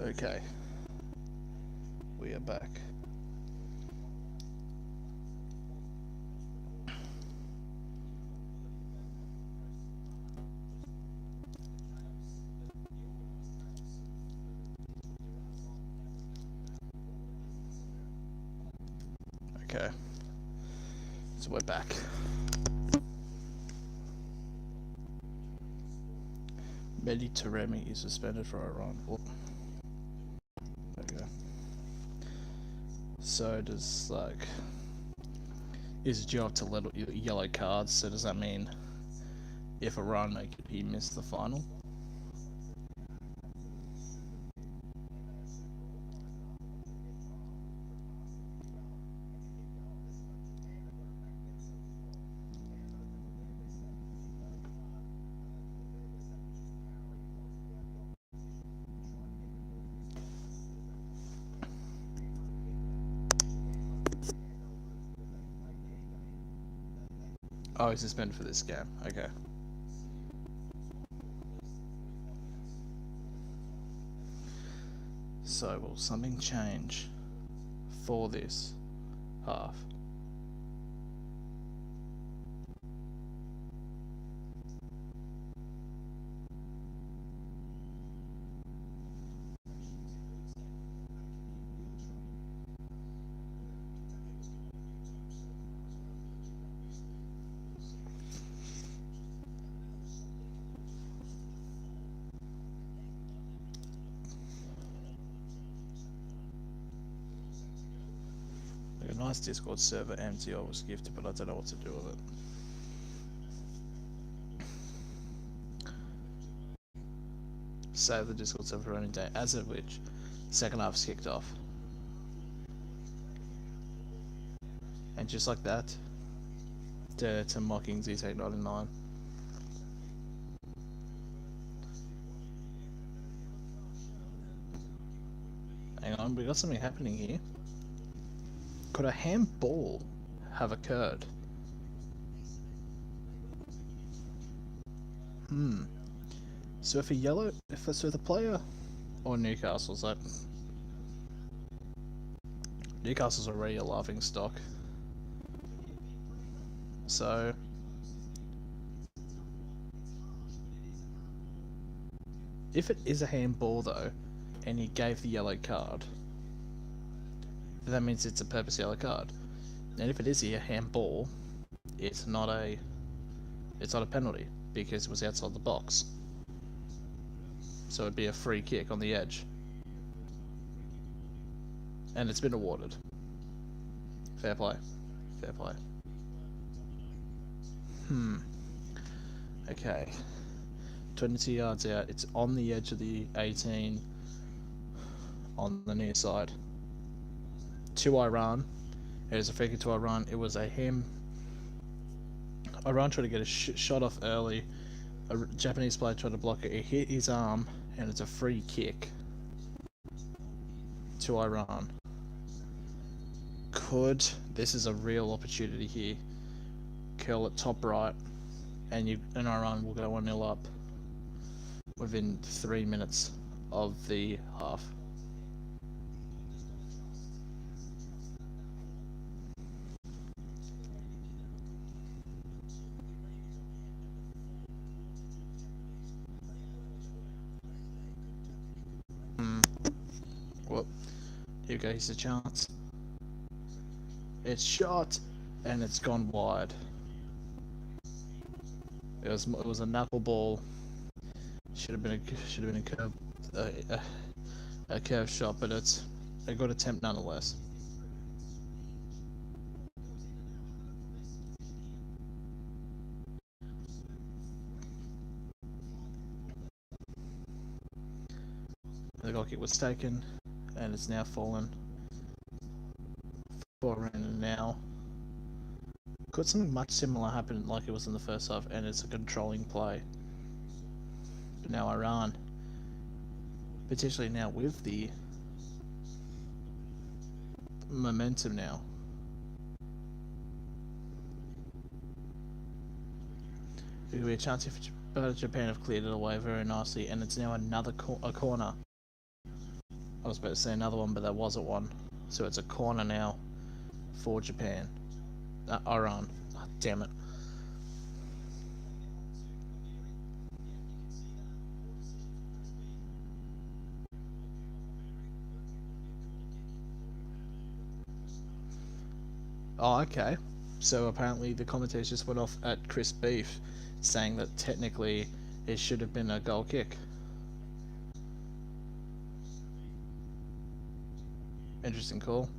Okay. We are back. Okay. So we're back. Mehdi Taremi is suspended for Iran. Oh. There we go. So does his job to let yellow cards, so does that mean if Iran make it, he missed the final? Oh, he's suspended for this game. Okay. So will something change for this half? A nice Discord server empty I was gifted, but I don't know what to do with it. Save the Discord server for any day, as of which second half's kicked off. And just like that, to mocking Z-Take99. Hang on, we got something happening here. Could a handball have occurred? So if the player or Newcastle's like Newcastle's already a laughing stock. So if it is a handball though, and he gave the yellow card, that means it's a purpose yellow card. And if it is a handball, it's not a penalty because it was outside the box. So it'd be a free kick on the edge. And it's been awarded. Fair play. Fair play. Okay. 22 yards out. It's on the edge of the 18 on the near side. To Iran. It is a free kick to Iran. It was a Iran tried to get a shot off early. A Japanese player tried to block it. It hit his arm, and it's a free kick to Iran. This is a real opportunity here. Curl it top right, and Iran will go 1-0 up within 3 minutes of the half. Well, here we go. Here's a chance. It's shot, and it's gone wide. It was a knuckleball. Should have been a curve shot, but it's a good attempt nonetheless. The goal kick was taken, and it's now fallen for Iran now. Could something much similar happen like it was in the first half, and it's a controlling play. But now Iran, potentially now with the momentum now. There could be a chance if Japan have cleared it away very nicely, and it's now another corner. was about to say another one, but that wasn't one. So it's a corner now for Japan. Iran. Oh, damn it. Oh, okay. So apparently the commentators just went off at Chris Beef, saying that technically it should have been a goal kick. Interesting call.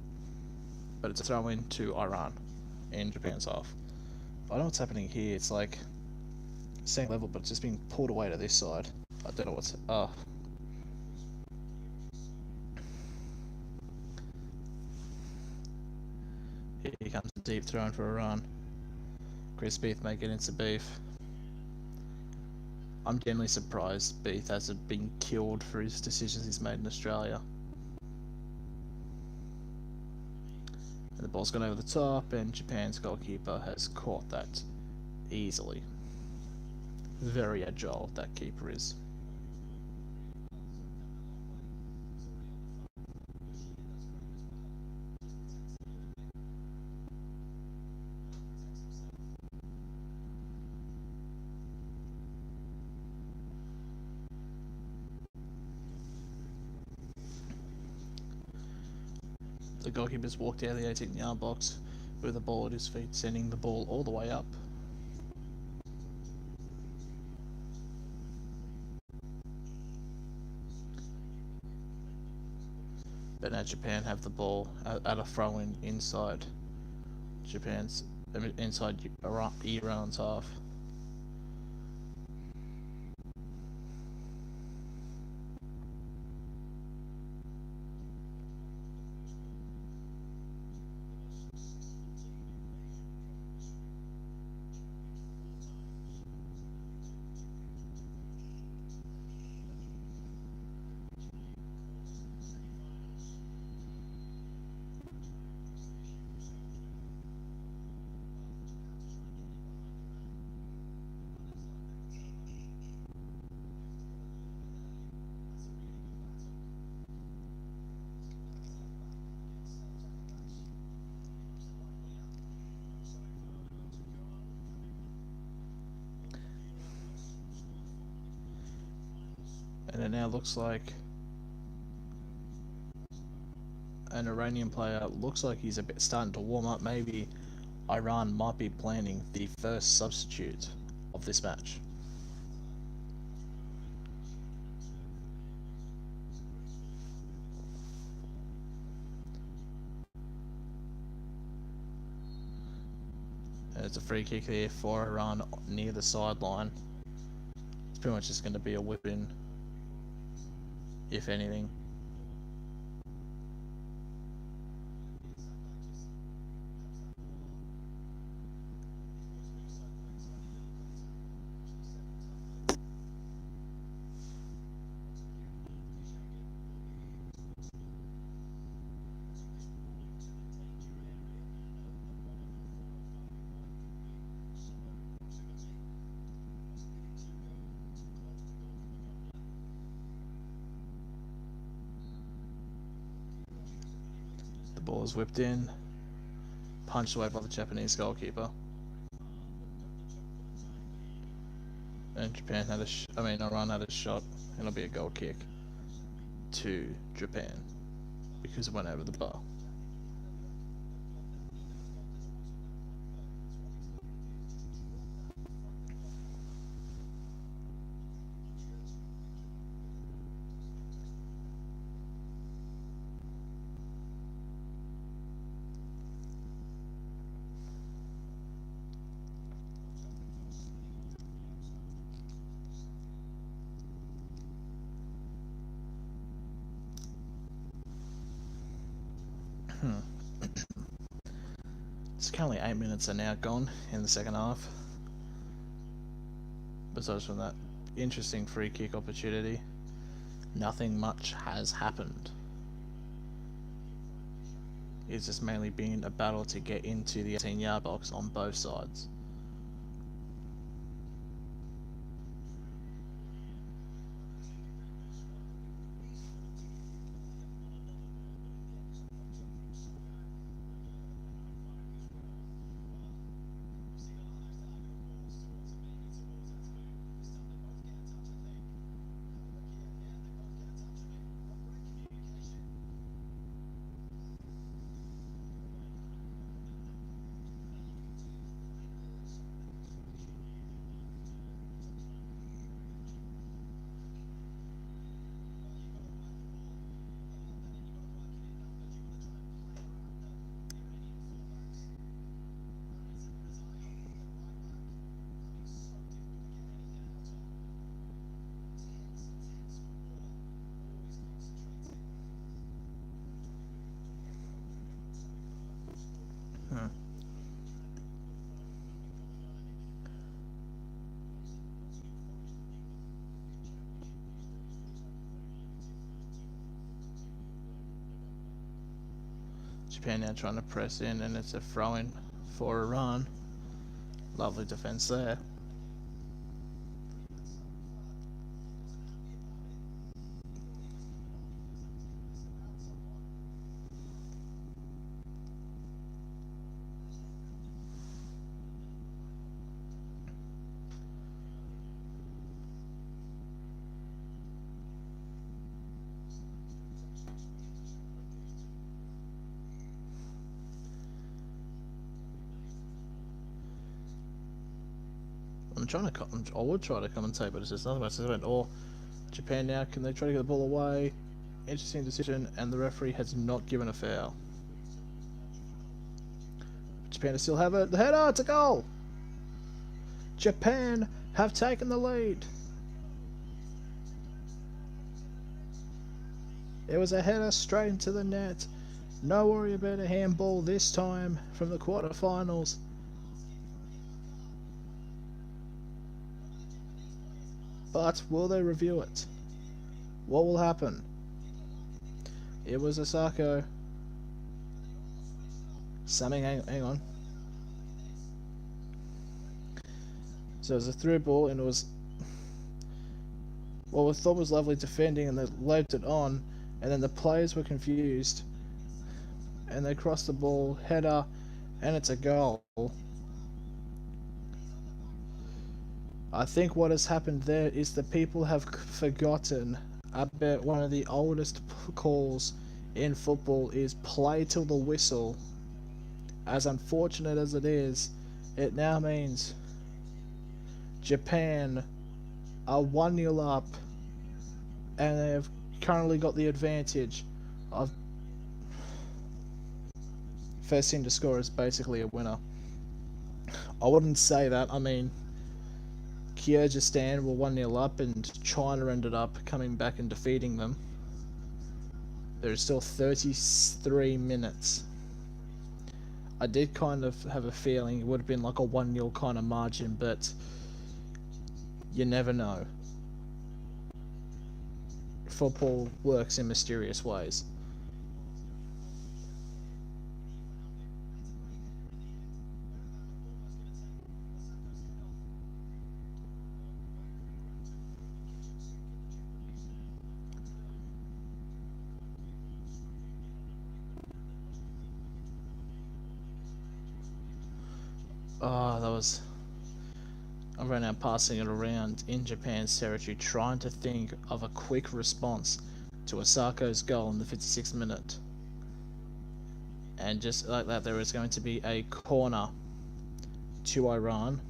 But it's a throw in to Iran in Japan's half. I don't know what's happening here. It's like same level, but it's just being pulled away to this side. I don't know what's. Here comes a deep throw for Iran. Chris Beef making it to Beef. I'm genuinely surprised Beef hasn't been killed for his decisions he's made in Australia. And the ball's gone over the top, and Japan's goalkeeper has caught that easily. Very agile, that keeper is. The goalkeeper's walked out of the 18-yard box with the ball at his feet, sending the ball all the way up. But now Japan have the ball at a throw-in inside Iran's half. And it now looks like an Iranian player looks like he's a bit starting to warm up. Maybe Iran might be planning the first substitute of this match. And it's a free kick there for Iran near the sideline. It's pretty much just going to be a whip in, if anything. The ball is whipped in, punched away by the Japanese goalkeeper. And Iran had a shot, and it'll be a goal kick to Japan because it went over the bar. It's currently 8 minutes are now gone in the second half. Besides from that interesting free kick opportunity, nothing much has happened. It's just mainly been a battle to get into the 18-yard box on both sides. Japan now trying to press in, and it's a throw-in for Iran. Lovely defense there. I would try to commentate, but it's just nothing much to event. Or Japan now, can they try to get the ball away? Interesting decision, and the referee has not given a foul. Japan still have it. The header, it's a goal! Japan have taken the lead. It was a header straight into the net. No worry about a handball this time from the quarterfinals. But will they review it? What will happen? It was Osako. Hang on. So it was a through ball, and it was what we thought was lovely defending, and they loaded it on, and then the players were confused, and they crossed the ball, header, and it's a goal. I think what has happened there is the people have forgotten about one of the oldest calls in football, is play till the whistle. As unfortunate as it is, it now means Japan are 1-0 up, and they have currently got the advantage of first team to score is basically a winner. I wouldn't say that. I mean, Kyrgyzstan were 1-0 up, and China ended up coming back and defeating them. There's still 33 minutes. I did kind of have a feeling it would have been like a 1-0 kind of margin, but you never know. Football works in mysterious ways. Oh, that was... I ran out passing it around in Japan's territory, trying to think of a quick response to Osako's goal in the 56th minute. And just like that, there is going to be a corner to Iran.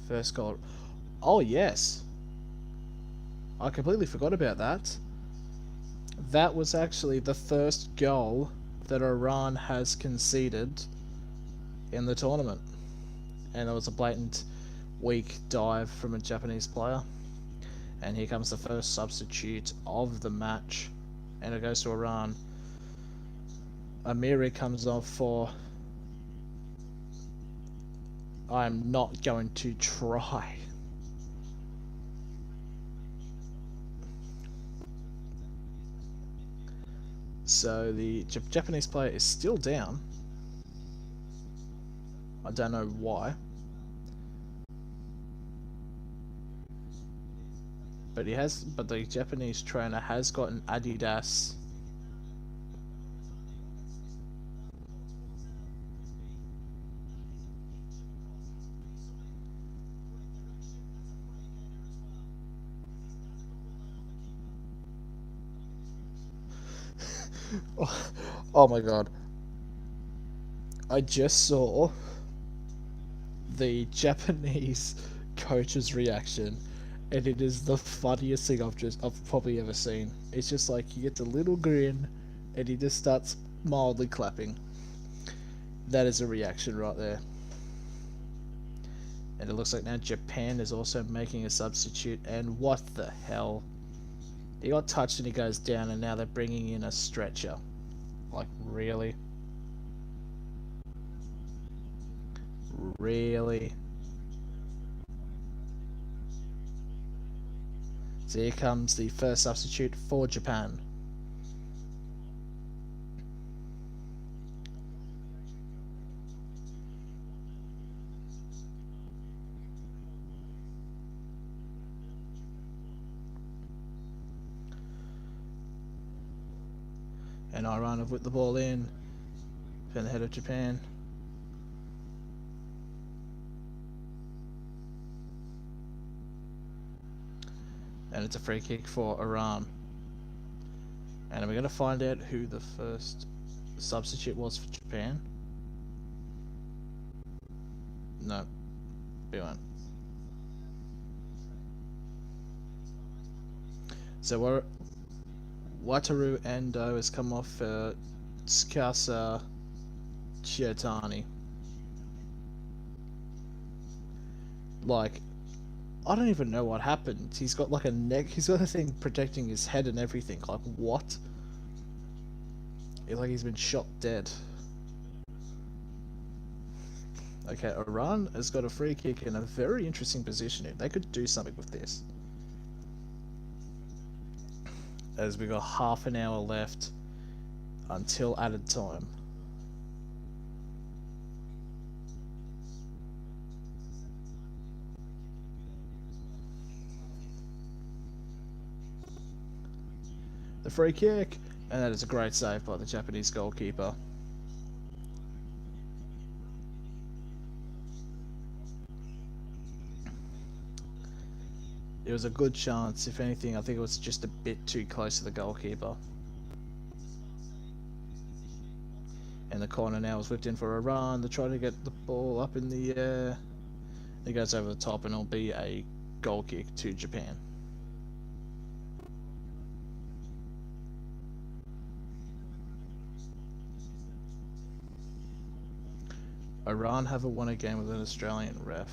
First goal. Oh, yes. I completely forgot about that. That was actually the first goal that Iran has conceded in the tournament, and it was a blatant weak dive from a Japanese player. And here comes the first substitute of the match, and it goes to Iran. Amiri comes off for... I'm not going to try. So the Japanese player is still down. I don't know why. But the Japanese trainer has got an Adidas Oh my god. I just saw the Japanese coach's reaction, and it is the funniest thing I've probably ever seen. It's just like he gets a little grin and he just starts mildly clapping. That is a reaction right there. And it looks like now Japan is also making a substitute, and what the hell? He got touched and he goes down, and now they're bringing in a stretcher. Like, really? Really? So here comes the first substitute for Japan. And Iran have whipped the ball in. Defend the head of Japan. And it's a free kick for Iran. And we're going to find out who the first substitute was for Japan. No, we won't. So Wataru Endo has come off Tsukasa Chiotani. Like, I don't even know what happened. He's got like a neck. He's got a thing protecting his head and everything. Like, what? It's like he's been shot dead. Okay, Iran has got a free kick in a very interesting position here. They could do something with this. As we got half an hour left until added time. The free kick, and that is a great save by the Japanese goalkeeper. It was a good chance. If anything, I think it was just a bit too close to the goalkeeper. And the corner now is whipped in for Iran. They're trying to get the ball up in the air. It goes over the top and it'll be a goal kick to Japan. Iran haven't won a game with an Australian ref.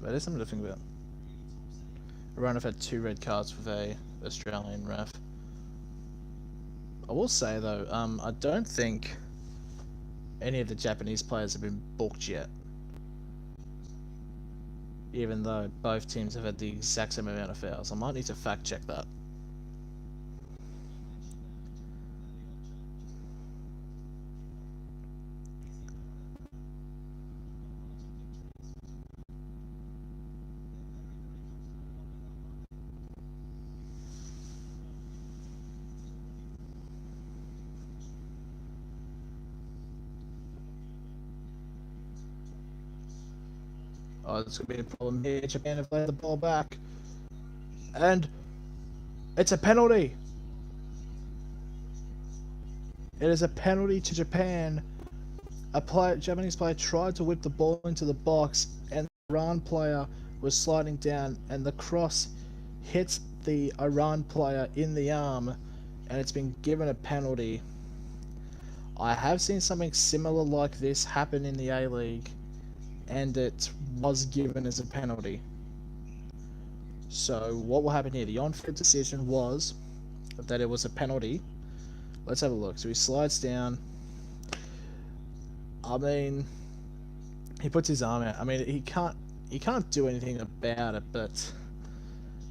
That is something to think about. Iran have had 2 red cards with a Australian ref. I will say though, I don't think any of the Japanese players have been booked yet. Even though both teams have had the exact same amount of fouls. I might need to fact check that. Oh, there's going to be a problem here. Japan have played the ball back. And it's a penalty. It is a penalty to Japan. A Japanese player tried to whip the ball into the box, and the Iran player was sliding down, and the cross hits the Iran player in the arm, and it's been given a penalty. I have seen something similar like this happen in the A-League, and it was given as a penalty. So what will happen here? The on-field decision was that it was a penalty. Let's have a look. So he slides down. I mean, he puts his arm out. I mean, he can't do anything about it, but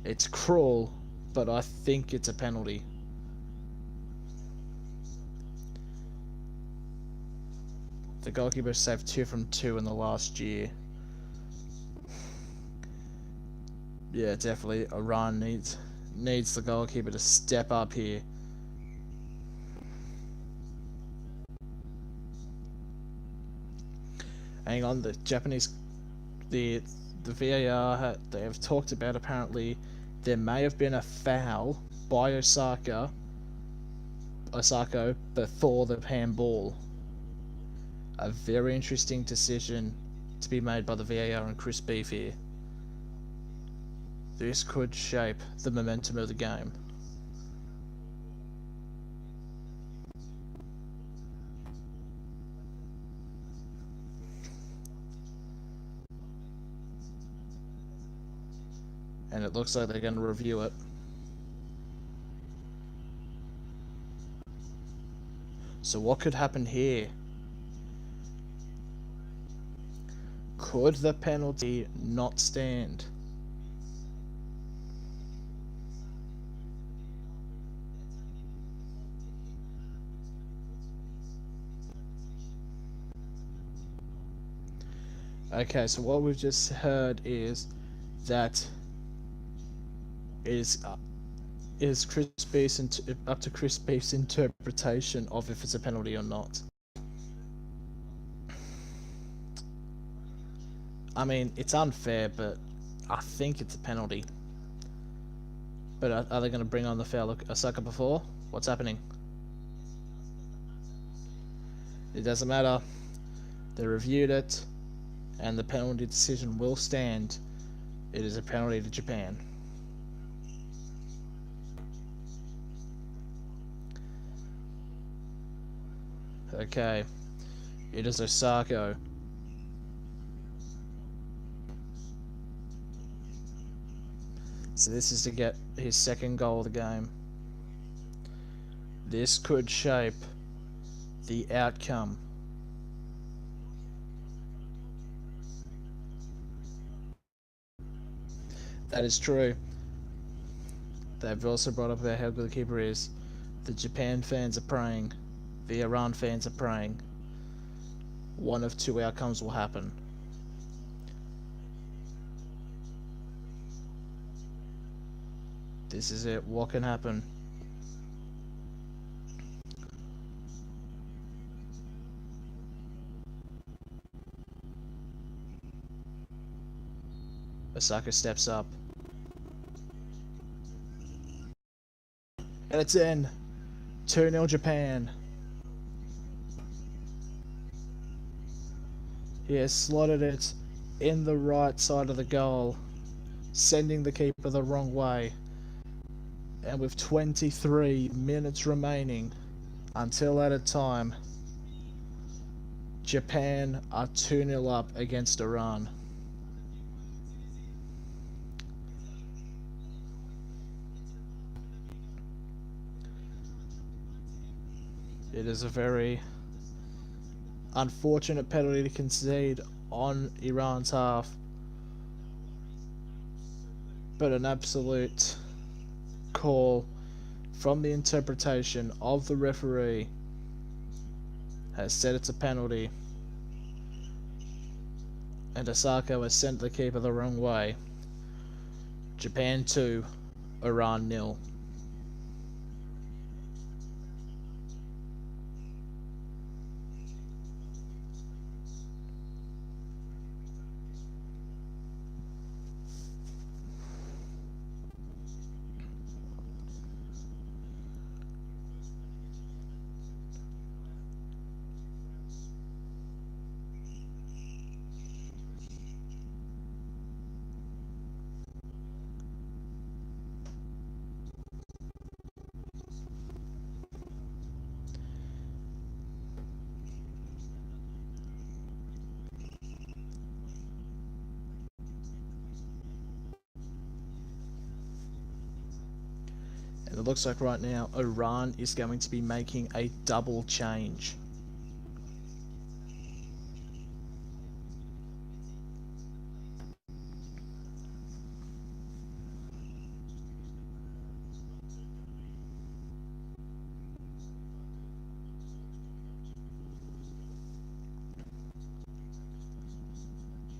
it's cruel. But I think it's a penalty. The goalkeeper saved 2 from 2 in the last year. Yeah, definitely. Iran needs the goalkeeper to step up here. Hang on, the Japanese, the VAR, they have talked about apparently there may have been a foul by Osako before the handball. A very interesting decision to be made by the VAR and Chris Beef here. This could shape the momentum of the game. And it looks like they're going to review it. So what could happen here? Could the penalty not stand? Okay, so what we've just heard is that is Chris Beef's up to Chris Beef's interpretation of if it's a penalty or not. I mean, it's unfair, but I think it's a penalty. But are they going to bring on the foul? Look, a sucker before? What's happening? It doesn't matter. They reviewed it, and the penalty decision will stand. It is a penalty to Japan. Okay. It is Osako. So this is to get his second goal of the game. This could shape the outcome. That is true. They've also brought up about how good the keeper is. The Japan fans are praying. The Iran fans are praying. One of two outcomes will happen. This is it. What can happen? Osaka steps up. And it's in. 2-0 Japan. He has slotted it in the right side of the goal, sending the keeper the wrong way. And with 23 minutes remaining until added time, Japan are 2-0 up against Iran. It is a very unfortunate penalty to concede on Iran's half, but an absolute call from the interpretation of the referee has said it's a penalty, and Osako has sent the keeper the wrong way. Japan 2, Iran 0. And it looks like right now Iran is going to be making a double change.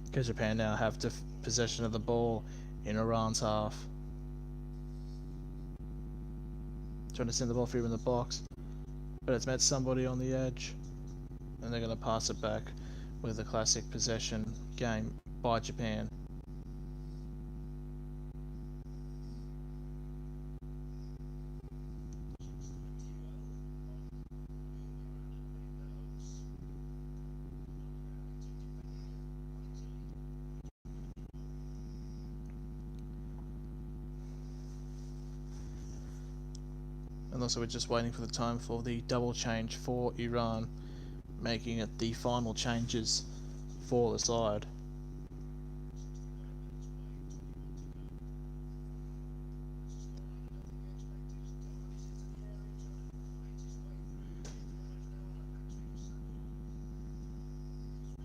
Because Japan now have possession of the ball in Iran's half. Trying to send the ball through in the box, but it's met somebody on the edge, and they're going to pass it back with a classic possession game by Japan. And also we're just waiting for the time for the double change for Iran, making it the final changes for the side.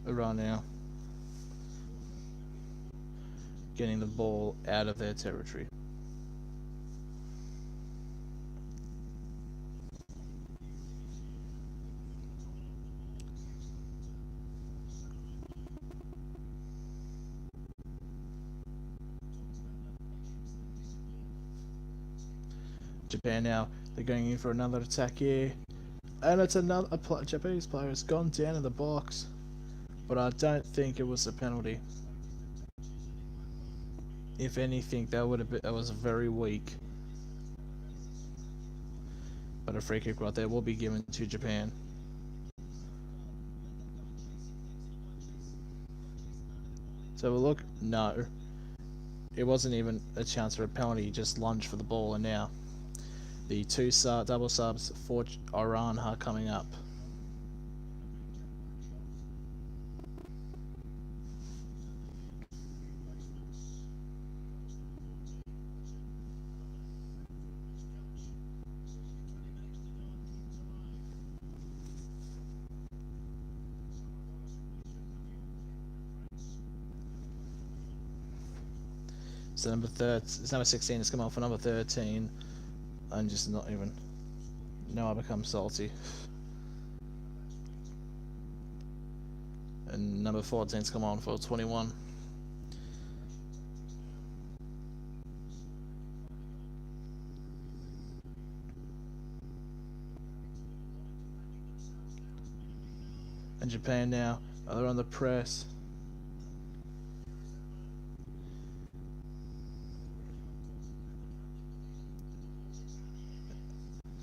Iran now getting the ball out of their territory. Japan now. They're going in for another attack here. And it's another Japanese player has gone down in the box. But I don't think it was a penalty. If anything, that was very weak. But a free kick right there will be given to Japan. So we'll look. No. It wasn't even a chance for a penalty. He just lunged for the ball, and now the two double subs for Iran are coming up. So number 16 has come on for number 13. I'm just not even. Now I become salty. And number 14's come on for 21. And Japan now, they're on the press.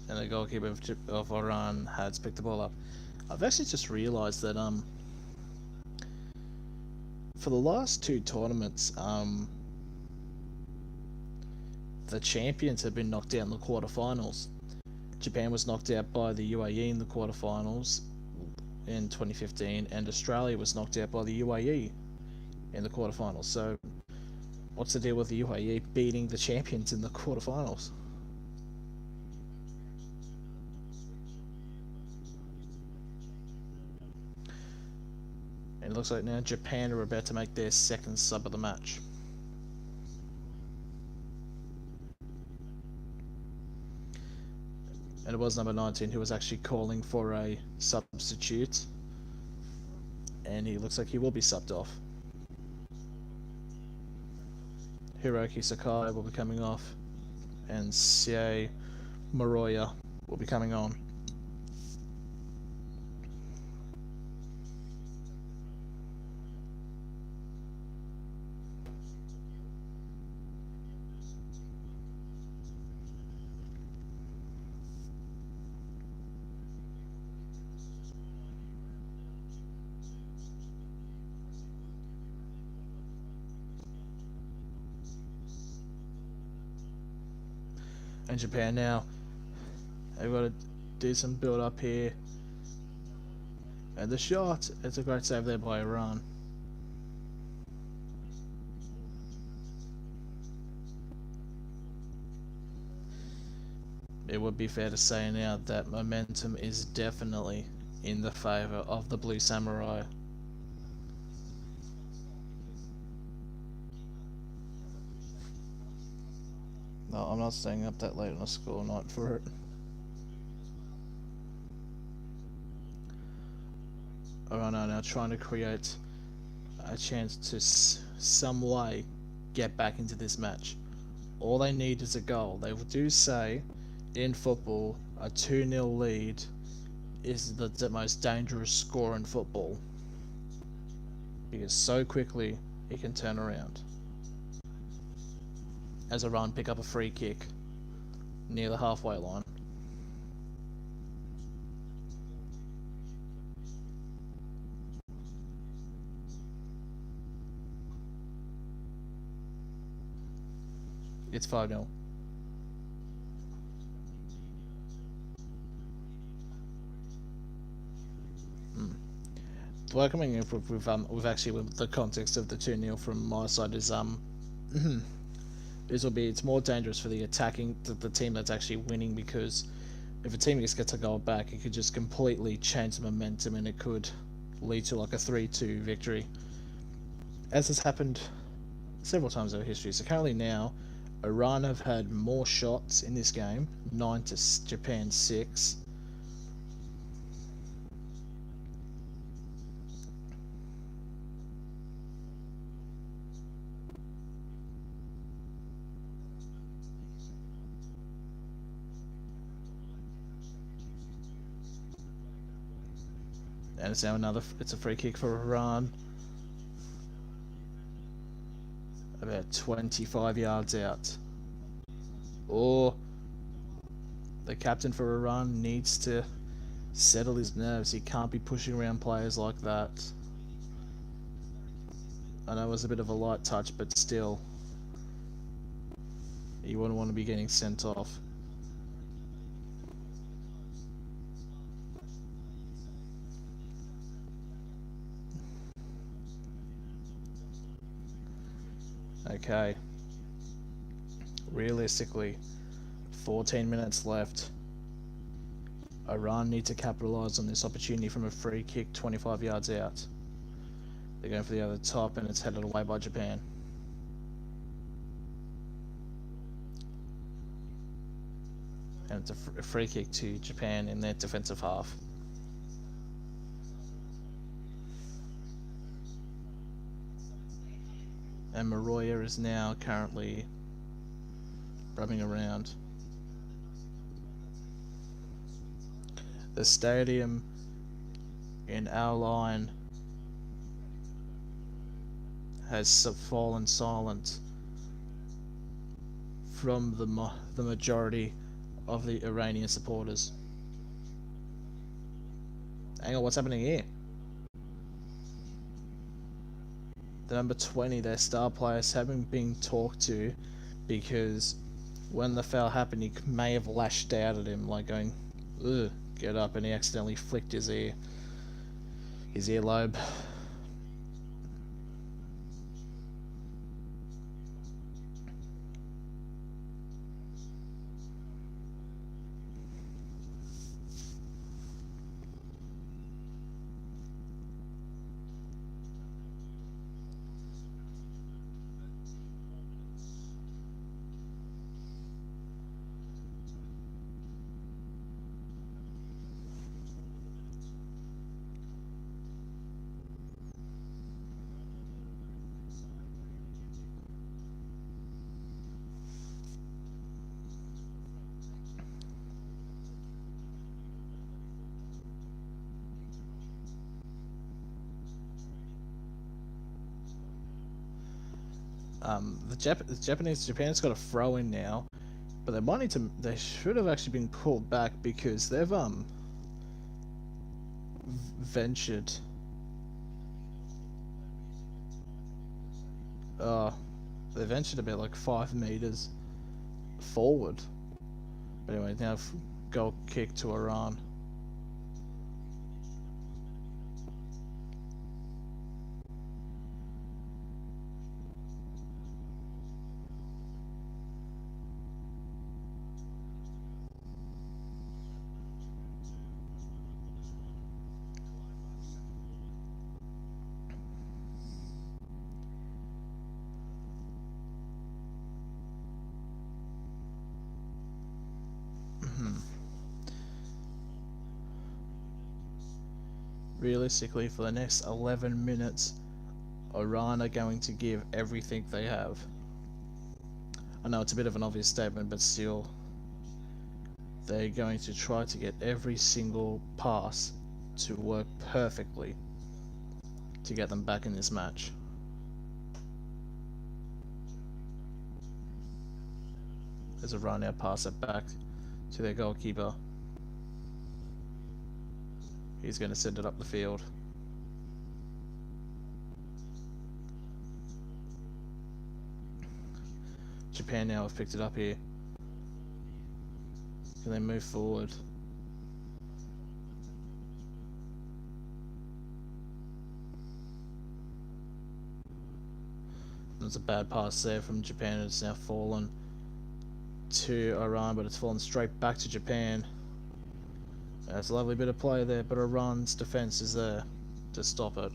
And the goalkeeper of Iran has picked the ball up. I've actually just realised that for the last two tournaments, the champions have been knocked out in the quarterfinals. Japan was knocked out by the UAE in the quarterfinals in 2015, and Australia was knocked out by the UAE in the quarterfinals. So, what's the deal with the UAE beating the champions in the quarterfinals? And it looks like now Japan are about to make their second sub of the match. And it was number 19 who was actually calling for a substitute. And he looks like he will be subbed off. Hiroki Sakai will be coming off. And Sie Moroya will be coming on. And Japan now, they've got to do some build up here. And the shot, it's a great save there by Iran. It would be fair to say now that momentum is definitely in the favour of the Blue Samurai. No, I'm not staying up that late on a school night for it. Iran are now trying to create a chance to some way get back into this match. All they need is a goal. They do say in football a 2-0 lead is the most dangerous score in football, because so quickly it can turn around. As Iran pick up a free kick near the halfway line. It's 5-0. Welcoming with actually with the context of the 2-0 from my side is it's more dangerous for the team that's actually winning, because if a team gets a goal back, it could just completely change the momentum and it could lead to like a 3-2 victory, as has happened several times over history. So currently now, Iran have had more shots in this game, 9 to Japan 6. And it's now it's a free kick for Iran. About 25 yards out. Or the captain for Iran needs to settle his nerves. He can't be pushing around players like that. I know it was a bit of a light touch, but still, you wouldn't want to be getting sent off. Okay. Realistically, 14 minutes left. Iran need to capitalise on this opportunity from a free kick 25 yards out. They're going for the other top and it's headed away by Japan. And it's a free kick to Japan in their defensive half. And Maroya is now currently rubbing around. The stadium in our line has fallen silent from the majority of the Iranian supporters. Hang on, what's happening here? The number 20, their star players, haven't been talked to because when the foul happened, he may have lashed out at him, like going, "Ugh, get up," and he accidentally flicked his earlobe. Japan's got a throw in now, but they should have actually been called back because they've ventured. They ventured about like 5 meters forward. But anyway, now goal kick to Iran. Realistically, for the next 11 minutes, Iran are going to give everything they have. I know it's a bit of an obvious statement, but still, they're going to try to get every single pass to work perfectly to get them back in this match. There's Iran now pass it back to their goalkeeper. He's going to send it up the field. Japan now have picked it up here. Can they move forward? There's a bad pass there from Japan. It's now fallen to Iran, but it's fallen straight back to Japan. That's a lovely bit of play there, but Iran's defense is there to stop it.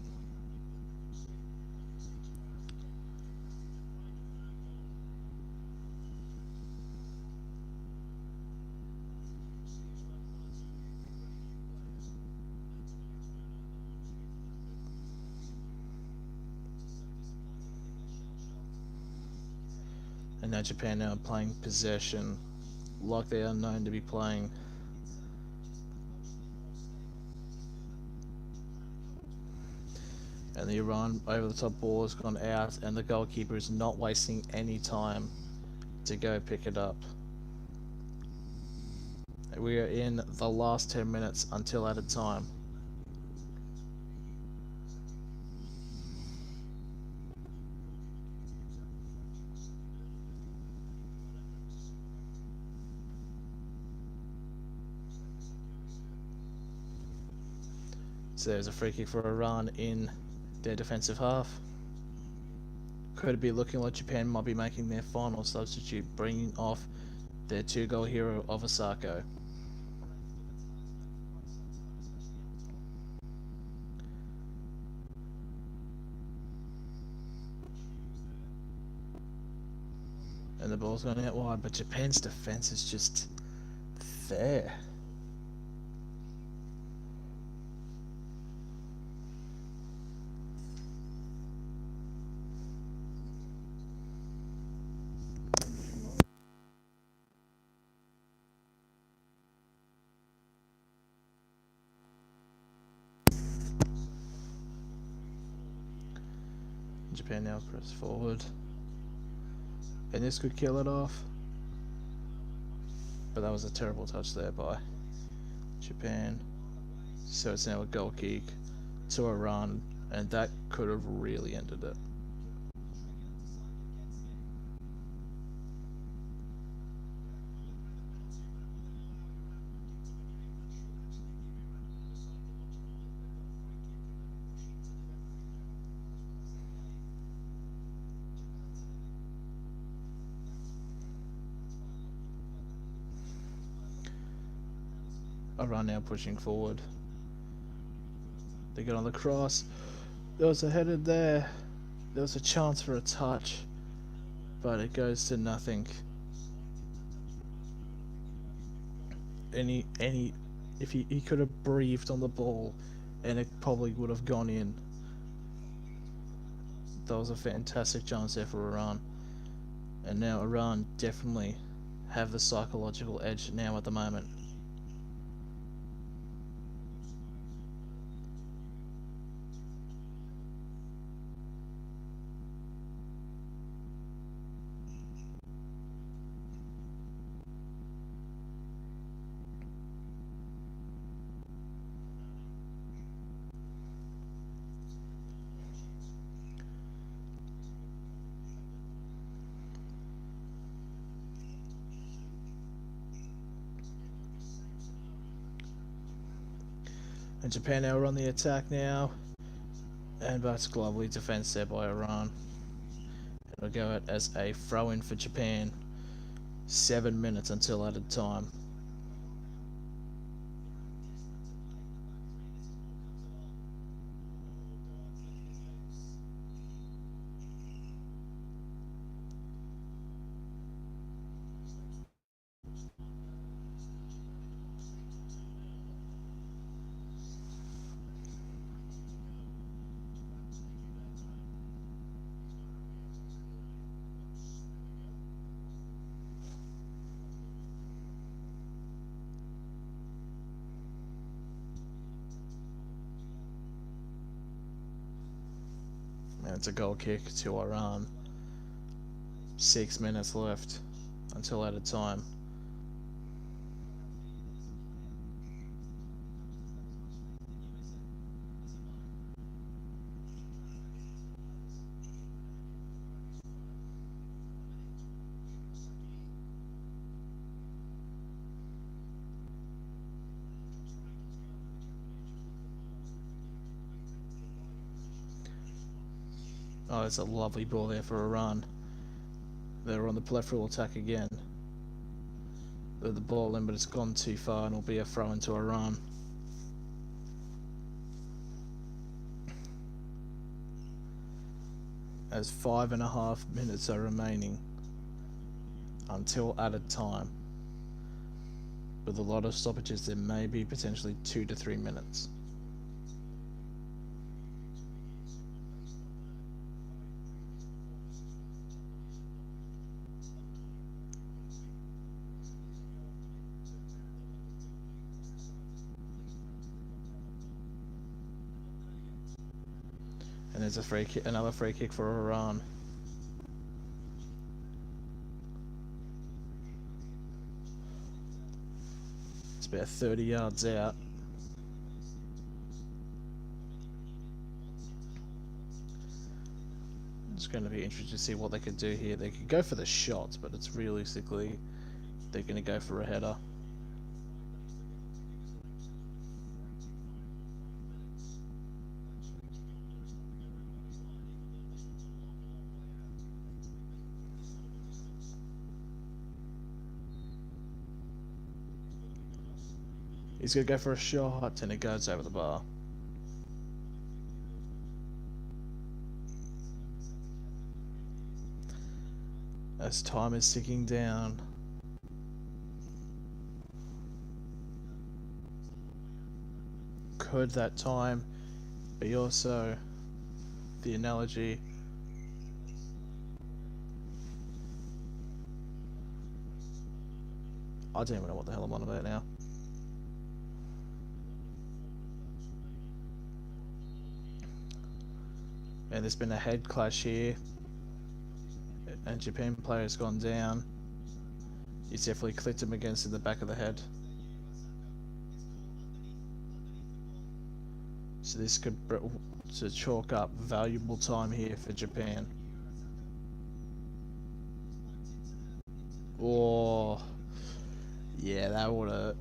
And now Japan now playing possession like they are known to be playing. And the Iran over the top ball has gone out, and the goalkeeper is not wasting any time to go pick it up. We are in the last 10 minutes until added time. So there's a free kick for Iran in their defensive half. Could it be looking like Japan might be making their final substitute, bringing off their 2-goal hero of Osako. And the ball's going out wide, but Japan's defense is just there. Japan now press forward, and this could kill it off, but that was a terrible touch there by Japan. So it's now a goal kick to Iran, and that could have really ended it. Iran now pushing forward. They get on the cross. There was a header there. There was a chance for a touch, but it goes to nothing. If he could have breathed on the ball, and it probably would have gone in. That was a fantastic chance there for Iran, and now Iran definitely have the psychological edge now at the moment. And Japan now are on the attack now, and that's lovely defense there by Iran. It'll go out as a throw-in for Japan. 7 minutes until added time. And it's a goal kick to Iran. 6 minutes left until added time. Oh, it's a lovely ball there for Iran. They're on the peripheral attack again. They're the ball in, but it's gone too far, and it'll be a throw into Iran. As 5.5 minutes are remaining until added time. With a lot of stoppages, there may be potentially 2 to 3 minutes. And there's a free kick, another free kick for Iran. It's about 30 yards out. It's going to be interesting to see what they could do here. They could go for the shots, but it's realistically they're going to go for a header. He's going to go for a shot, and it goes over the bar. As time is ticking down. Could that time be also the analogy? I don't even know what the hell I'm on about now. And there's been a head clash here, and Japan player has gone down. He's definitely clipped him against in the back of the head. So this could chalk up valuable time here for Japan. Oh, yeah, that would have.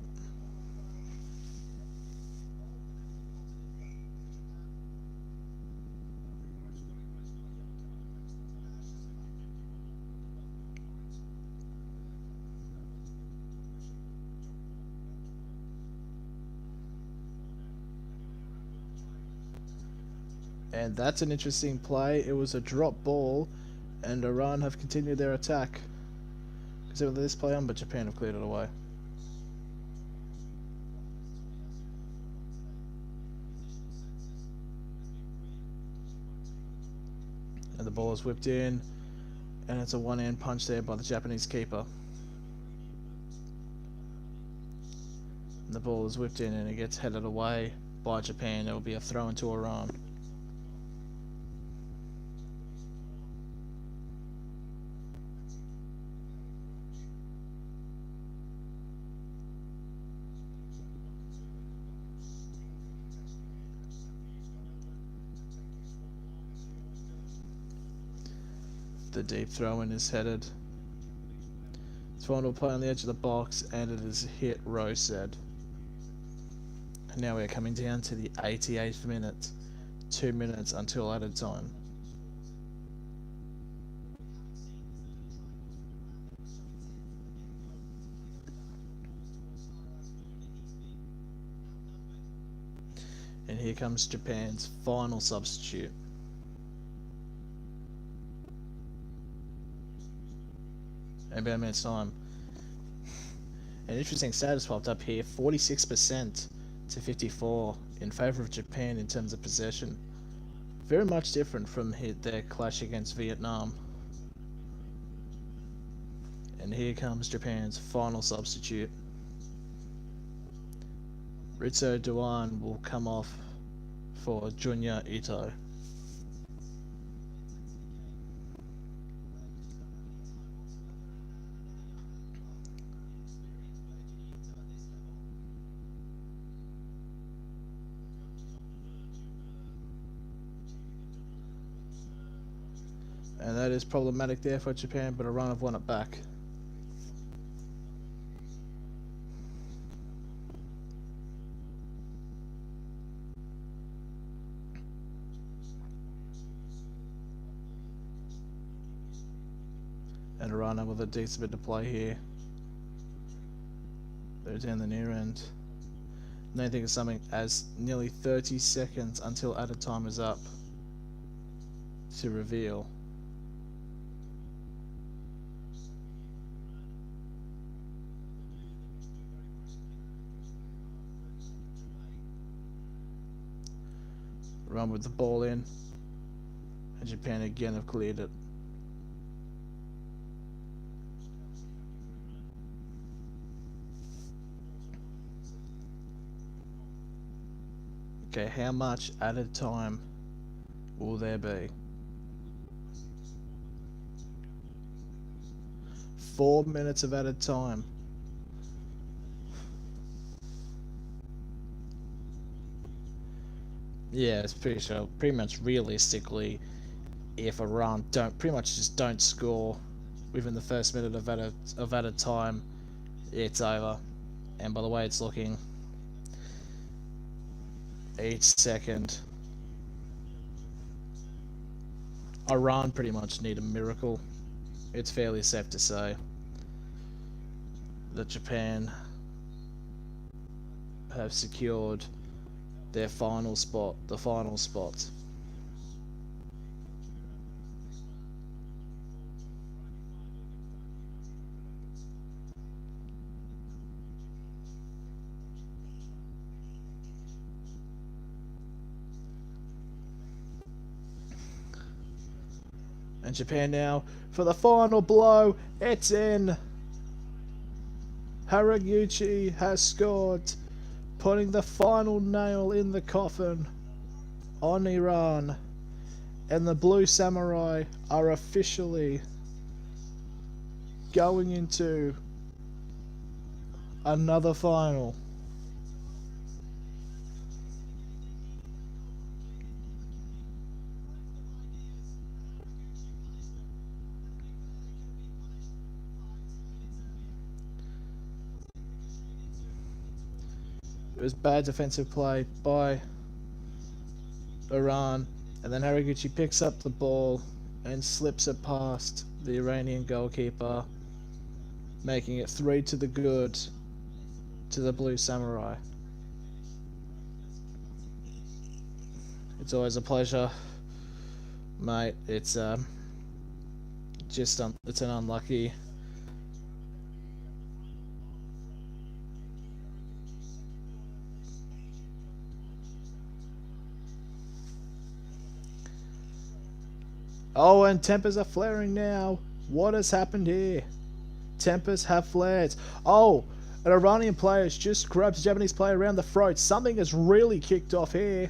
And that's an interesting play. It was a drop ball, and Iran have continued their attack. Because of this play on, but Japan have cleared it away. And the ball is whipped in, and it's a one-hand punch there by the Japanese keeper. And the ball is whipped in, and it gets headed away by Japan. It will be a throw into Iran. The deep throw in is headed. It's final play on the edge of the box, and it is hit Rosed. And now we're coming down to the 88th minute. 2 minutes until added time. And here comes Japan's final substitute. About a minute's time. An interesting status popped up here, 46% to 54 in favour of Japan in terms of possession. Very much different from their clash against Vietnam. And here comes Japan's final substitute. Ritsu Dewan will come off for Junya Ito. And that is problematic there for Japan, but Iran have won it back. And Iran with a decent bit to play here. They're down the near end. And I think it's something as nearly 30 seconds until added time is up to reveal. Run with the ball in, and Japan again have cleared it. Okay, how much added time will there be? 4 minutes of added time. Yeah, it's pretty sure. Pretty much realistically, if Iran don't score within the first minute of added time, it's over. And by the way it's looking, each second, Iran pretty much need a miracle. It's fairly safe to say that Japan have secured their final spot, the final spot. And Japan now for the final blow. It's in. Haraguchi has scored, putting the final nail in the coffin on Iran. And the Blue Samurai are officially going into another final. It was bad defensive play by Iran, and then Haraguchi picks up the ball and slips it past the Iranian goalkeeper, making it 3 to the good to the Blue Samurai. It's always a pleasure, mate. It's it's an unlucky. Oh, and tempers are flaring now. What has happened here? Tempers have flared. Oh, an Iranian player has just grabbed a Japanese player around the throat. Something has really kicked off here.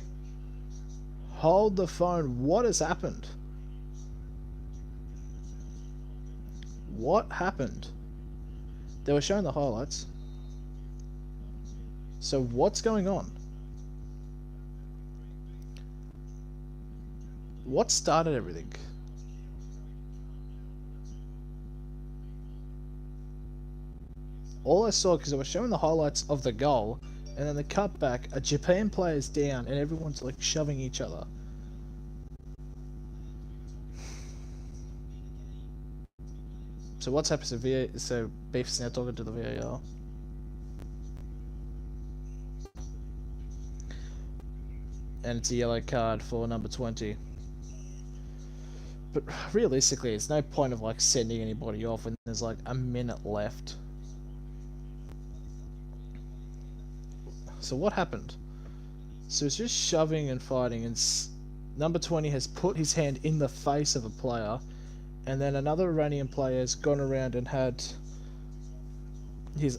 Hold the phone. What has happened? What happened? They were showing the highlights. So what's going on? What started everything? All I saw, because I was showing the highlights of the goal, and then the cutback, a Japan player's down, and everyone's like shoving each other. So what's happened to VAR? So Beef's now talking to the VAR. And it's a yellow card for number 20. But realistically, it's no point of like sending anybody off when there's like a minute left. So what happened? So it's just shoving and fighting, and number 20 has put his hand in the face of a player, and then another Iranian player has gone around and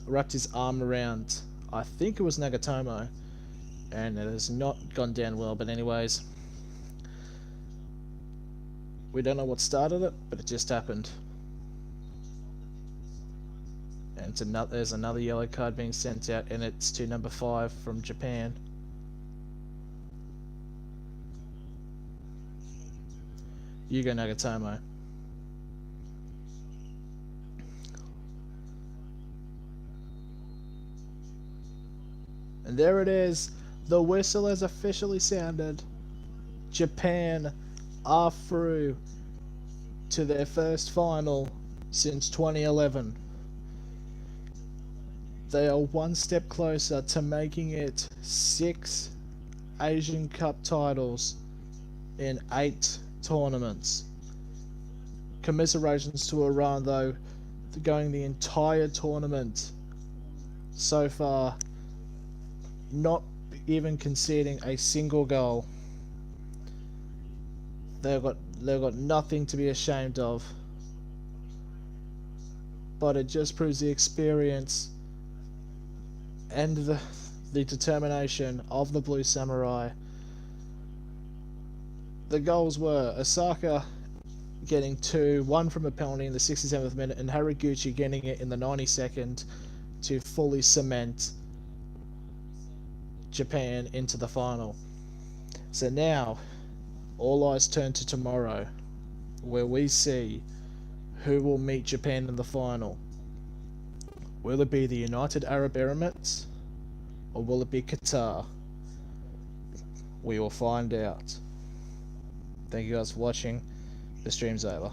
wrapped his arm around, I think it was Nagatomo, and it has not gone down well. But anyways, we don't know what started it, but it just happened. And there's another yellow card being sent out, and it's to number 5 from Japan. Yugo Nagatomo. And there it is. The whistle has officially sounded. Japan are through to their first final since 2011. They are one step closer to making it 6 Asian Cup titles in 8 tournaments. Commiserations to Iran, though, for going the entire tournament so far, not even conceding a single goal. They've got nothing to be ashamed of. But it just proves the experience and the determination of the Blue Samurai. the goals were Osaka getting 2, 1 from a penalty in the 67th minute, and Haraguchi getting it in the 92nd to fully cement Japan into the final. So now, all eyes turn to tomorrow, where we see who will meet Japan in the final. Will it be the United Arab Emirates, or will it be Qatar? We will find out. Thank you guys for watching. The stream's over.